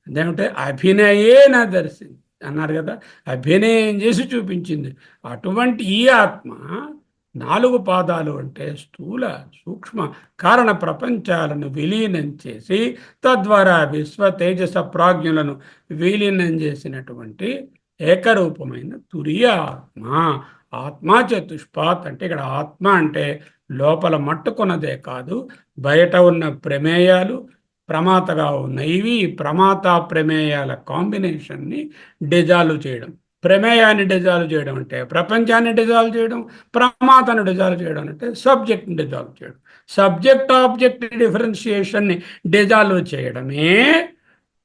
అదేమిటే అభినయేన దర్శించి అన్నారు కదా, అభినయం చేసి చూపించింది. అటువంటి ఈ ఆత్మ నాలుగు పాదాలు అంటే స్థూల సూక్ష్మ కారణ ప్రపంచాలను విలీనం చేసి తద్వారా విశ్వ తేజస ప్రాజ్ఞులను విలీనం చేసినటువంటి ఏకరూపమైన తురియ ఆత్మ. ఆత్మ చతుష్పాత్ అంటే ఇక్కడ ఆత్మ అంటే లోపల మట్టుకున్నదే కాదు, బయట ఉన్న ప్రమేయాలు, ప్రమాతగా ఉన్నవి, ప్రమాత ప్రమేయాల కాంబినేషన్ని డిజాల్వ్ చేయడం. ప్రమేయాన్ని డిజాల్వ్ చేయడం అంటే ప్రపంచాన్ని డిజాల్వ్ చేయడం, ప్రమాతను డిజాల్వ్ చేయడం అంటే సబ్జెక్ట్ని డిజాల్వ్ చేయడం. సబ్జెక్ట్ ఆబ్జెక్ట్ డిఫరెన్షియేషన్ని డిజాల్వ్ చేయడమే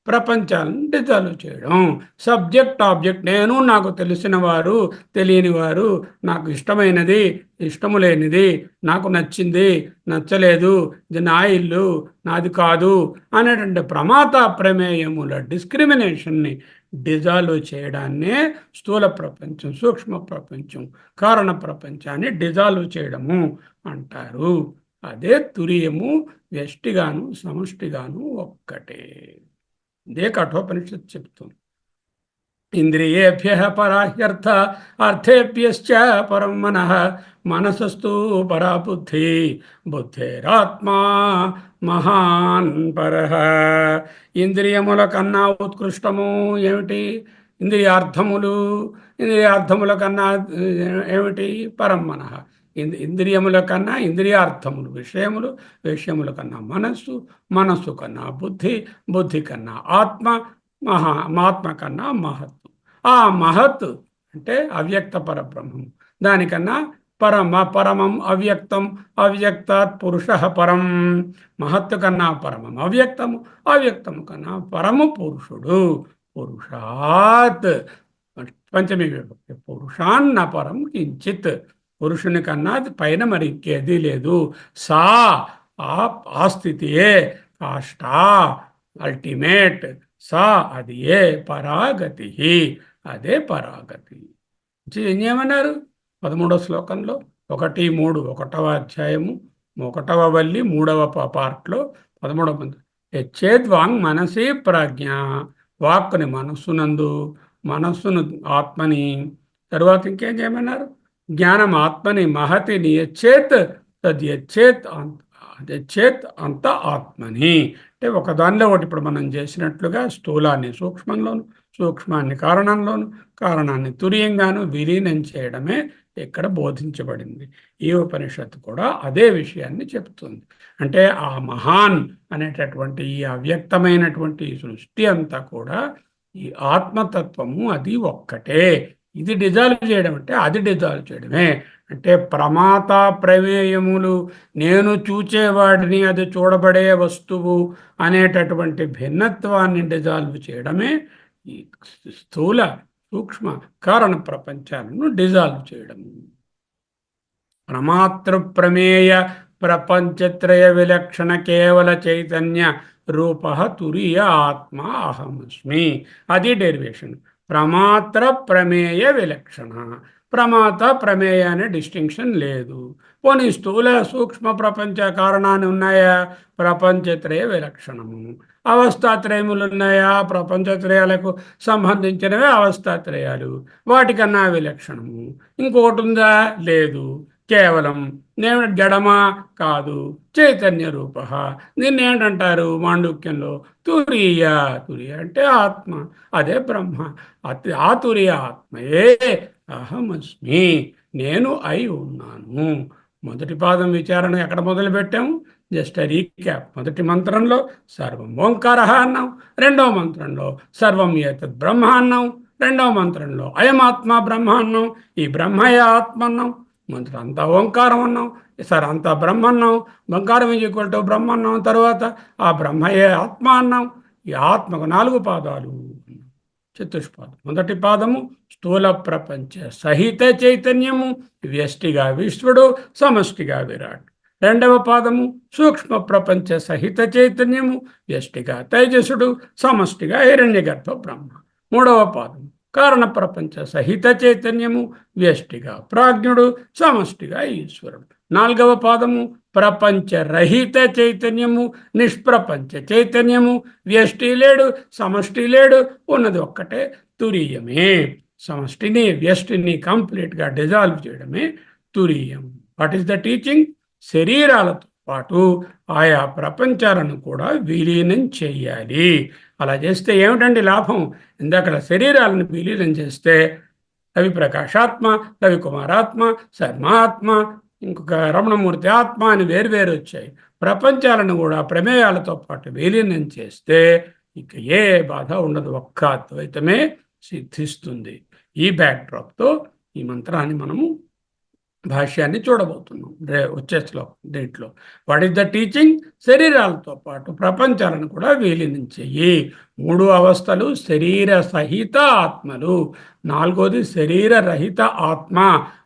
ప్రపంచాలను డిజాల్వ్ చేయడం. సబ్జెక్ట్ ఆబ్జెక్ట్, నేను, నాకు తెలిసిన వారు, తెలియని వారు, నాకు ఇష్టమైనది, ఇష్టము లేనిది, నాకు నచ్చింది, నచ్చలేదు, ఇది నా ఇల్లు, నాది కాదు అనేటువంటి ప్రమాత ప్రమేయముల డిస్క్రిమినేషన్ని డిజాల్వ్ చేయడాన్నే స్థూల ప్రపంచం, సూక్ష్మ ప్రపంచం, కారణ ప్రపంచాన్ని డిజాల్వ్ చేయడము అంటారు. అదే తురియము, వ్యష్టిగాను సమష్టిగాను ఒక్కటే. ఇదే కఠోపనిషత్తు చెప్తుంది. ఇంద్రియేభ్య పరాహ్యర్థ అర్థేభ్యశ్చ పరం మనః, మనసస్తు పరా బుద్ధి, బుద్ధేరాత్మా మహాన్ పరః. ఇంద్రియముల కన్నా ఉత్కృష్టము ఏమిటి? ఇంద్రియార్థములు. ఇంద్రియార్థముల కన్నా ఏమిటి? పరం మనః. ఇంద్రియముల కన్నా ఇంద్రియార్థములు విషయములు, విషయముల కన్నా మనస్సు, మనస్సు కన్నా బుద్ధి, బుద్ధి కన్నా ఆత్మ, ఆత్మ కన్నా మహత్తు. ఆ మహత్ అంటే అవ్యక్త పరబ్రహ్మం, దానికన్నా పరమం అవ్యక్తం, అవ్యక్తాత్ పురుష పరం. మహత్తు కన్నా పరమం అవ్యక్తము, అవ్యక్తము కన్నా పరము పురుషుడు. పురుషాత్ పంచమీ విభక్తి, పురుషాన్న పరం కించిత్, పురుషుని కన్నా పైన మరి ఇంకేదీ లేదు. సా ఆ స్థితియే కాష్ట, అల్టిమేట్. సా అది ఏ పరాగతి, అదే పరాగతి. ఏమన్నారు 13వ శ్లోకంలో? 1, 3, 1వ అధ్యాయము 1వ వల్లి 3వ పార్ట్లో 13వ మంది. యచ్చేద్వాంగ్ మనసి ప్రాజ్ఞ, వాక్కుని మనస్సునందు, మనస్సును ఆత్మని, తరువాత ఇంకేం చేయమన్నారు? జ్ఞానం ఆత్మని మహతిని యచ్చేత్ తద్యచ్చేత్ యచ్చేత్ అంత ఆత్మని. అంటే ఒకదానిలో ఒకటి ఇప్పుడు మనం చేసినట్లుగా స్థూలాన్ని సూక్ష్మంలోను, సూక్ష్మాన్ని కారణంలోను, కారణాన్ని తురియంగాను విలీనం చేయడమే ఇక్కడ బోధించబడింది. ఈ ఉపనిషత్తు కూడా అదే విషయాన్ని చెప్తుంది. అంటే ఆ మహాన్ అనేటటువంటి ఈ అవ్యక్తమైనటువంటి సృష్టి అంతా కూడా ఈ ఆత్మతత్వము అది ఒక్కటే. ఇది డిజాల్వ్ చేయడం అంటే అది డిజాల్వ్ చేయడమే. అంటే ప్రమాత ప్రమేయములు, నేను చూచేవాడిని, అది చూడబడే వస్తువు అనేటటువంటి భిన్నత్వాన్ని డిజాల్వ్ చేయడమే ఈ స్థూల సూక్ష్మ కారణ ప్రపంచాలను డిజాల్వ్ చేయడం. ప్రమాతృ ప్రమేయ ప్రపంచత్రయ విలక్షణ కేవల చైతన్య రూప తురియ ఆత్మ అహమస్మి. అది డెరివేషన్. ప్రమాత్ర ప్రమేయ విలక్షణ. ప్రమాత ప్రమేయ అనే డిస్టింక్షన్ లేదు. పోనీ స్థూల సూక్ష్మ ప్రపంచ కారణాన్ని ఉన్నాయా? ప్రపంచత్రయ విలక్షణము. అవస్థాత్రయములు ఉన్నాయా? ప్రపంచత్రయాలకు సంబంధించినవే అవస్థాత్రయాలు, వాటికన్నా విలక్షణము. ఇంకొకటి ఉందా? లేదు. కేవలం నేను జడమా? కాదు, చైతన్య రూప. దీన్ని ఏంటంటారు మాండూక్యంలో? తురీయ. తురీయ అంటే ఆత్మ, అదే బ్రహ్మ. ఆ తురీయ ఆత్మయే అహమస్మి, నేను అయి ఉన్నాను. మొదటి పాదం విచారణ ఎక్కడ మొదలు పెట్టాము? Just recap. మొదటి మంత్రంలో సర్వం ఓంకార అన్నాం, రెండవ మంత్రంలో సర్వం ఏతద్ బ్రహ్మ అన్నాం, రెండవ మంత్రంలో అయమాత్మ బ్రహ్మ అన్నాం, ఈ బ్రహ్మయే ఆత్మ అన్నాం. మంత్రం అంతా ఓంకారం అన్నాం, సరే అంతా బ్రహ్మ అన్నాం, ఓంకారం ఈక్వల్ టు బ్రహ్మ అన్నాం, తర్వాత ఆ బ్రహ్మయే ఆత్మ అన్నాం. ఈ ఆత్మకు 4 పాదాలు. చతుష్పాదం. మొదటి పాదము స్థూల ప్రపంచ సహిత చైతన్యము, వ్యష్టిగా విశ్వడు, సమష్టిగా విరాట్. రెండవ పాదము సూక్ష్మ ప్రపంచ సహిత చైతన్యము, వ్యష్టిగా తైజసుడు, సమష్టిగా హిరణ్యగర్భ బ్రహ్మ. మూడవ పాదము కారణ ప్రపంచ సహిత చైతన్యము, వ్యష్టిగా ప్రాజ్ఞుడు, సమష్టిగా ఈశ్వరుడు. నాలుగవ పాదము ప్రపంచ రహిత చైతన్యము, నిష్ప్రపంచ చైతన్యము, వ్యష్టి లేడు, సమష్టి లేడు, ఉన్నది ఒక్కటే తురీయమే. సమష్టిని వ్యష్టిని కంప్లీట్గా డిజాల్వ్ చేయడమే తురీయం. What is the teaching? శరీరాలతో పాటు ఆయా ప్రపంచాలను కూడా విలీనం చేయాలి. అలా చేస్తే ఏమిటండి లాభం? ఇందాక శరీరాలను విలీనం చేస్తే రవి ప్రకాశాత్మ, రవి కుమారాత్మ, శర్మాత్మ, ఇంకొక రమణమూర్తి ఆత్మ అని వేరువేరు వచ్చాయి. ప్రపంచాలను కూడా ప్రమేయాలతో పాటు విలీనం చేస్తే ఇక ఏ బాధ ఉండదు, ఒక్క అద్వైతమే సిద్ధిస్తుంది. ఈ బ్యాక్డ్రాప్తో ఈ మంత్రాన్ని మనము భాష్యాన్ని చూడబోతున్నాం వచ్చే శ్లోకం. దీంట్లో వాట్ ఈస్ ద టీచింగ్? శరీరాలతో పాటు ప్రపంచాలను కూడా విలీనం చెయ్యి. 3 అవస్థలు శరీర సహిత ఆత్మలు, 4వది శరీర రహిత ఆత్మ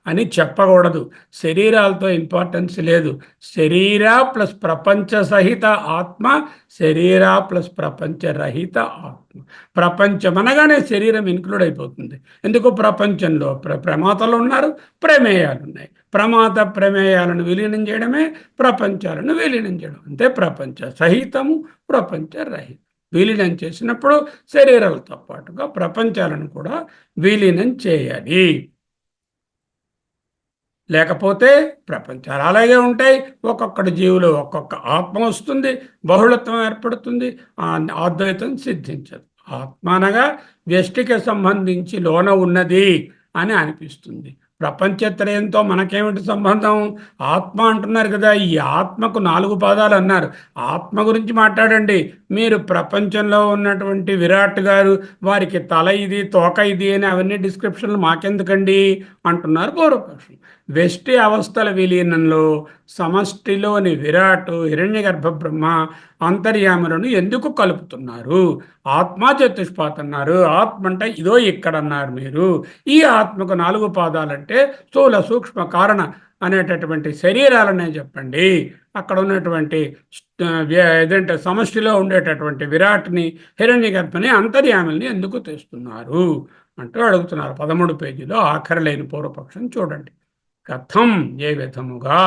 అని చెప్పకూడదు. శరీరాలతో ఇంపార్టెన్స్ లేదు. శరీర ప్లస్ ప్రపంచ సహిత ఆత్మ, శరీర ప్లస్ ప్రపంచ రహిత ఆత్మ. ప్రపంచం అనగానే శరీరం ఇన్క్లూడ్ అయిపోతుంది. ఎందుకు? ప్రపంచంలో ప్రమాతలు ఉన్నారు, ప్రమేయాలు ఉన్నాయి. ప్రమాత ప్రమేయాలను విలీనం చేయడమే ప్రపంచాలను విలీనం చేయడం. అంటే ప్రపంచ సహితము, ప్రపంచ రహితం. విలీనం చేసినప్పుడు శరీరాలతో పాటుగా ప్రపంచాలను కూడా విలీనం చేయాలి. లేకపోతే ప్రపంచాలు అలాగే ఉంటాయి. ఒక్కొక్కటి జీవులు ఒక్కొక్క ఆత్మ వస్తుంది, బహుళత్వం ఏర్పడుతుంది, అద్వైతం సిద్ధించదు. ఆత్మ అనగా వ్యష్టికి సంబంధించి లోన ఉన్నది అని అనిపిస్తుంది. ప్రపంచత్రయంతో మనకేమిటి సంబంధం? ఆత్మ అంటున్నారు కదా, ఈ ఆత్మకు 4 పాదాలు అన్నారు. ఆత్మ గురించి మాట్లాడండి. మీరు ప్రపంచంలో ఉన్నటువంటి విరాట్ గారు, వారికి తల ఇది, తోక ఇది అని అవన్నీ డిస్క్రిప్షన్లు మాకెందుకండి అంటున్నారు పూర్వపక్షం. వ్యష్టి అవస్థల విలీనంలో సమష్టిలోని విరాట్, హిరణ్యగర్భ బ్రహ్మ, అంతర్యాములను ఎందుకు కలుపుతున్నారు? ఆత్మ చతుష్పాత్ అన్నారు. ఆత్మ అంటే ఇదో ఇక్కడ అన్నారు మీరు. ఈ ఆత్మకు 4 పాదాలంటే స్థూల సూక్ష్మ కారణ అనేటటువంటి శరీరాలనే చెప్పండి. అక్కడ ఉన్నటువంటి ఏదంటే సమష్టిలో ఉండేటటువంటి విరాట్ని, హిరణ్యగర్భని, అంతర్యాముల్ని ఎందుకు తెస్తున్నారు అంటూ అడుగుతున్నారు. 13 పేజీలో ఆఖరి లేని పూర్వపక్షం చూడండి. కథం, ఏ విధముగా,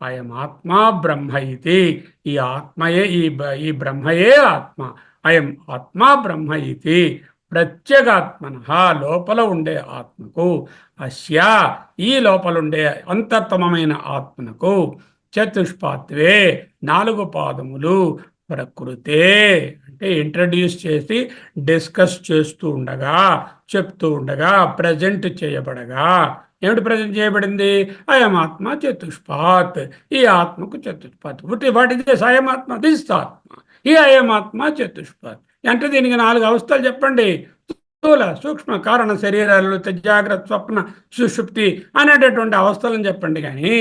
అయం ఆత్మ బ్రహ్మ ఇది, ఈ ఆత్మయే ఈ బ్రహ్మయే ఆత్మ, అయం ఆత్మ బ్రహ్మ ఇది ప్రత్యేగాత్మన, లోపల ఉండే ఆత్మకు, అస్య ఈ లోపలుండే అంతర్తమమైన ఆత్మకు, చతుష్పాత్వే 4 పాదములు, ప్రకృతే అంటే ఇంట్రడ్యూస్ చేసి డిస్కస్ చేస్తూ ఉండగా, చెప్తూ ఉండగా, ప్రజెంట్ చేయబడగా, ఏమిటి ప్రజెంట్ చేయబడింది? అయమాత్మ చతుష్పాత్, ఈ ఆత్మకు చతుష్పాత్. What is this ayamatma? This atma, ఈ అయమాత్మ చతుష్పాత్. అంటే దీనికి 4 అవస్థలు చెప్పండి. స్థూల సూక్ష్మ కారణ శరీరాలు జాగ్రత్త స్వప్న సుషుప్తి అనేటటువంటి అవస్థలను చెప్పండి. కానీ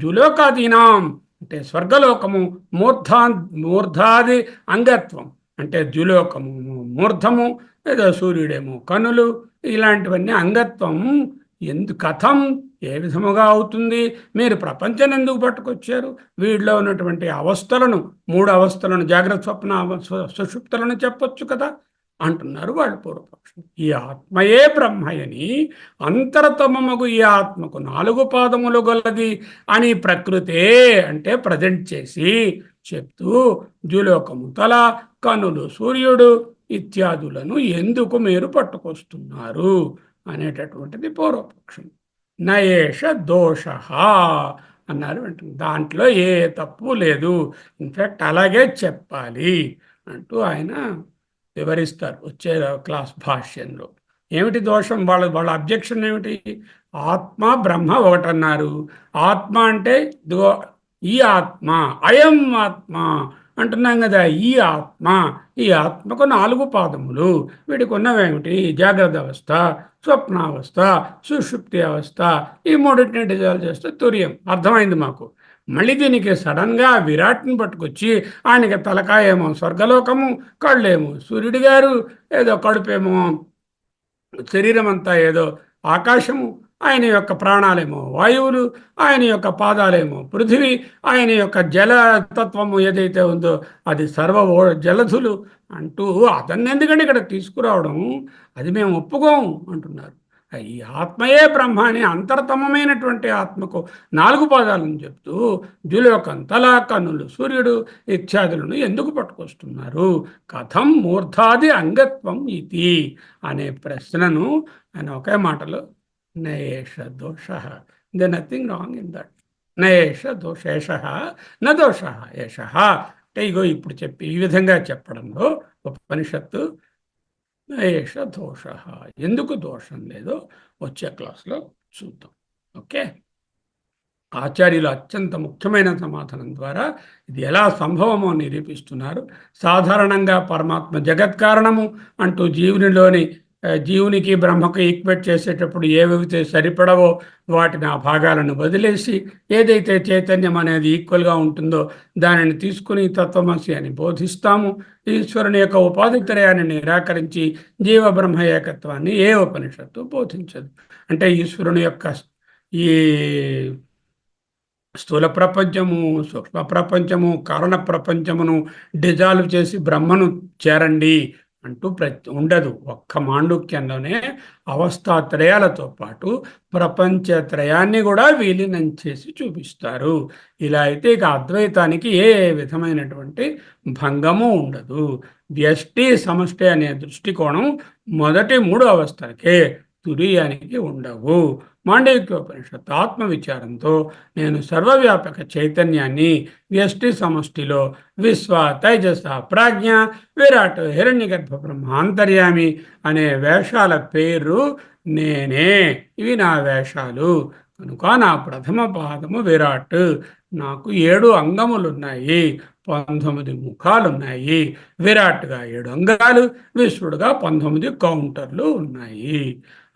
ద్యులోకాదీనాం అంటే స్వర్గలోకము, మూర్ధాది అంగత్వం అంటే ద్యులోకము మూర్ధము, ఏదో సూర్యుడేమో కనులు, ఇలాంటివన్నీ అంగత్వం కథం ఏ విధముగా అవుతుంది? మీరు ప్రపంచాన్ని ఎందుకు పట్టుకొచ్చారు? వీడిలో ఉన్నటువంటి అవస్థలను, 3 అవస్థలను, జాగ్రత్త స్వప్న సుషుప్తులను చెప్పొచ్చు కదా అంటున్నారు వాళ్ళు పూర్వపక్షం. ఈ ఆత్మయే బ్రహ్మయని, అంతరతమగు ఈ ఆత్మకు 4 పాదములు గలది అని ప్రకృతే అంటే ప్రజెంట్ చేసి చెప్తూ ద్యులోకము తల, కనులు సూర్యుడు ఇత్యాదులను ఎందుకు మీరు పట్టుకొస్తున్నారు అనేటటువంటిది పూర్వపక్షం. నయేష దోష అన్నారు. దాంట్లో ఏ తప్పు లేదు, ఇన్ఫ్యాక్ట్ అలాగే చెప్పాలి అంటూ ఆయన వివరిస్తారు వచ్చే క్లాస్ భాష్యంలో. ఏమిటి దోషం? వాళ్ళ అబ్జెక్షన్ ఏమిటి? ఆత్మ బ్రహ్మ ఒకటన్నారు. ఆత్మ అంటే ఇదిగో ఈ ఆత్మ, అయం ఆత్మ అంటున్నాం కదా. ఈ ఆత్మకు 4 పాదములు. వీడికి ఉన్నవేమిటి? జాగ్రత్త అవస్థ, స్వప్నావస్థ, సుషుప్తి అవస్థ. ఈ 3టిని డిజాల్వ్ చేస్తే తుర్యం. అర్థమైంది మాకు. మళ్ళీ దీనికి సడన్గా విరాట్ని పట్టుకొచ్చి ఆయనకి తలకాయేమో స్వర్గలోకము, కళ్ళేమో సూర్యుడి గారు, ఏదో కడుపేమో శరీరం అంతా ఏదో ఆకాశము, ఆయన యొక్క ప్రాణాలేమో వాయువులు, ఆయన యొక్క పాదాలేమో పృథివీ, ఆయన యొక్క జలతత్వము ఏదైతే ఉందో అది జలధులు అంటూ అతన్ని ఎందుకంటే ఇక్కడ తీసుకురావడం, అది మేము ఒప్పుకోము అంటున్నారు. ఈ ఆత్మయే బ్రహ్మ అని అంతర్తమమైనటువంటి ఆత్మకు 4 పాదాలను చెప్తూ ద్యులోకం తల, కన్నులు సూర్యుడు ఇత్యాదులను ఎందుకు పట్టుకొస్తున్నారు? కథం మూర్ధాది అంగత్వం ఇది అనే ప్రశ్నను ఆయన ఒకే మాటలో నయేష దోష, they nothing wrong in that. నయేష దోషేష న దోష ఏష అంటే ఇగో ఇప్పుడు చెప్పి ఈ విధంగా చెప్పడంలో ఉపనిషత్తు నయేష దోష, ఎందుకు దోషం లేదో వచ్చే క్లాస్లో చూద్దాం. ఓకే. ఆచార్యులు అత్యంత ముఖ్యమైన సమాధానం ద్వారా ఇది ఎలా సంభవమో నిరూపిస్తున్నారు. సాధారణంగా పరమాత్మ జగత్కారణము అంటూ జీవునికి బ్రహ్మకు ఈక్వేట్ చేసేటప్పుడు ఏవైతే సరిపడవో వాటిని ఆ భాగాలను వదిలేసి ఏదైతే చైతన్యం అనేది ఈక్వల్గా ఉంటుందో దానిని తీసుకుని తత్వమసి అని బోధిస్తాము. ఈశ్వరుని యొక్క ఉపాధిత్రయాన్ని నిరాకరించి జీవబ్రహ్మ ఏకత్వాన్ని ఏ ఉపనిషత్తు బోధించదు. అంటే ఈశ్వరుని యొక్క ఈ స్థూల ప్రపంచము, సూక్ష్మ ప్రపంచము, కారణ ప్రపంచమును డిజాల్వ్ చేసి బ్రహ్మను చేరండి అంటూ ఉండదు. ఒక్క మాండుక్యంలోనే అవస్థాత్రయాలతో పాటు ప్రపంచత్రయాన్ని కూడా విలీనం చేసి చూపిస్తారు. ఇలా అయితే ఇక అద్వైతానికి ఏ విధమైనటువంటి భంగము ఉండదు. వ్యష్టి సమష్టి అనే దృష్టికోణం మొదటి 3 అవస్థలకే, తురీయానికి ఉండవు. మాండవిక్యోపనిషత్తు ఆత్మవిచారంతో నేను సర్వవ్యాపక చైతన్యాన్ని వ్యష్టి సమష్టిలో విశ్వ, తైజస, ప్రాజ్ఞ, విరాట్, హిరణ్యగర్భ బ్రహ్మ, అంతర్యామి అనే వేషాల పేరు నేనే. ఇవి నా వేషాలు కనుక నా ప్రథమ పాదము విరాట్. నాకు 7 అంగములున్నాయి, 19 ముఖాలున్నాయి. విరాట్గా 7 అంగాలు, విశ్వడుగా 19 కౌంటర్లు ఉన్నాయి.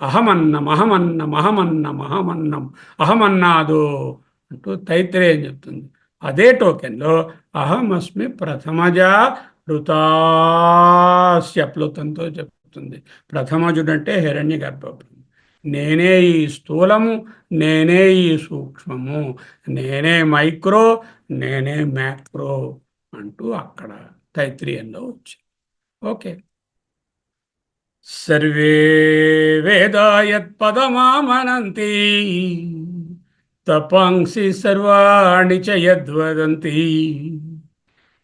అహమన్నం అహమన్నం అహమన్నం అహమన్నం అహమన్నాదో అంటూ తైత్రేయం చెప్తుంది. అదే టోకెన్లో అహమస్మి ప్రథమజా ఋతాస్య ప్లుతంతో చెప్తుంది. ప్రథమజుడు అంటే హిరణ్య గర్భబ్రహ్మ. నేనే ఈ స్థూలము, నేనే ఈ సూక్ష్మము, నేనే మైక్రో, నేనే మ్యాక్రో అంటూ అక్కడ తైత్రీయంలో వచ్చింది. ఓకే. సర్వే వేదా యత్పదమామనంతి తపాంసి సర్వాణి చ యద్వదంతి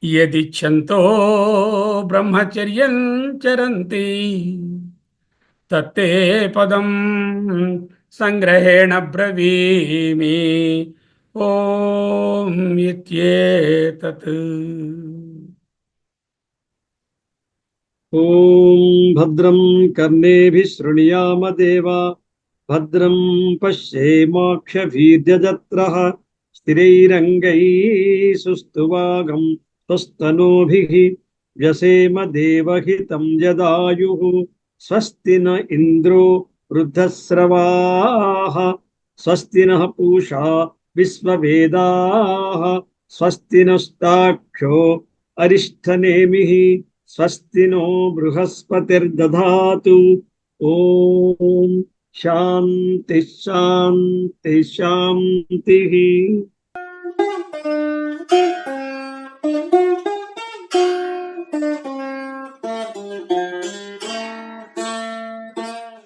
యదిచ్ఛంతో బ్రహ్మచర్యం చరంతి తత్తే పదం సంగ్రహేణ బ్రవీమి. ఓం ఇత్యేతత్. ఓం భద్రం కర్ణేభిః శృణుయామ దేవా, భద్రం పశ్యేమాక్షభీర్యజత్రః, స్థిరైరంగైః సుష్ఠువాగం స్వస్తనూభిః వ్యసేమ దేవహితం యదాయుః. స్వస్తి న ఇంద్రో వృద్ధశ్రవాః స్వస్తి నః పూషా విశ్వవేదాః స్వస్తి నస్తాక్షో అరిష్టనేమిః స్వస్తి నో బృహస్పతిర్దధాతు. ఓం శాంతి శాంతి శాంతి.